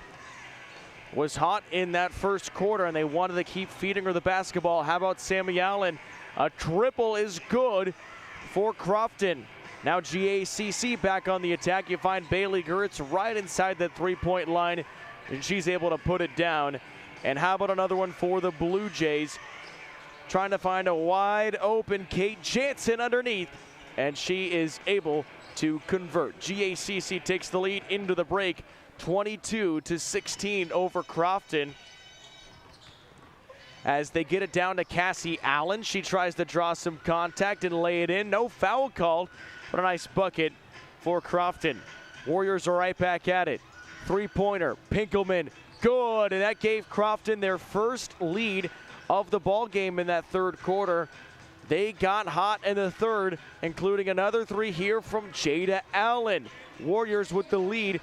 Was hot in that first quarter, and they wanted to keep feeding her the basketball. How about Sammy Allen? A triple is good for Crofton. Now GACC back on the attack. You find Bailey Gertz right inside the three-point line, and she's able to put it down. And how about another one for the Blue Jays? Trying to find a wide open Kate Jansen underneath, and she is able to convert. GACC takes the lead into the break, 22-16 over Crofton. As they get it down to Cassie Allen, she tries to draw some contact and lay it in. No foul called, but a nice bucket for Crofton. Warriors are right back at it. Three-pointer, Pinkelman, good, and that gave Crofton their first lead of the ball game in that third quarter. They got hot in the third, including another 3 here from Jada Allen. Warriors with the lead,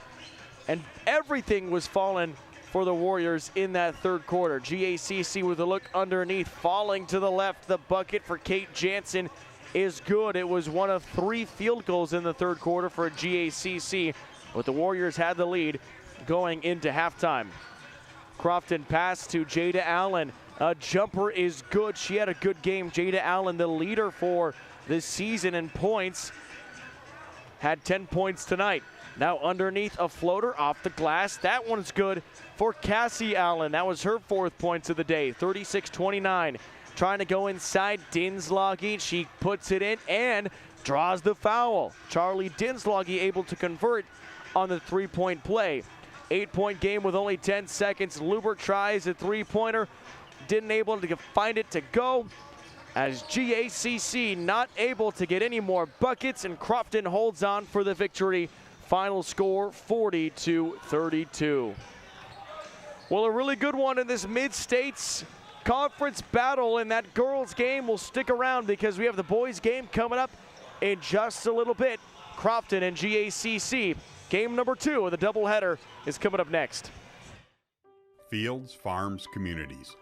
and everything was falling for the Warriors in that third quarter. GACC with a look underneath, falling to the left. The bucket for Kate Jansen is good. It was one of 3 field goals in the third quarter for GACC, but the Warriors had the lead going into halftime. Crofton pass to Jada Allen. A jumper is good. She had a good game. Jada Allen, the leader for this season in points, had 10 points tonight. Now underneath, a floater off the glass. That one's good for Cassie Allen. That was her 4th points of the day, 36-29. Trying to go inside Dinslage. She puts it in and draws the foul. Charlie Dinslage able to convert on the 3-point play. 8-point game with only 10 seconds. Lubert tries a 3-pointer. Didn't able to find it to go, as GACC not able to get any more buckets, and Crofton holds on for the victory, Final score 40-32. Well, a really good one in this Mid-States Conference battle, and that girls game will stick around because we have the boys game coming up in just a little bit. Crofton and GACC. Game number 2 of the doubleheader is coming up next. Fields, Farms, Communities.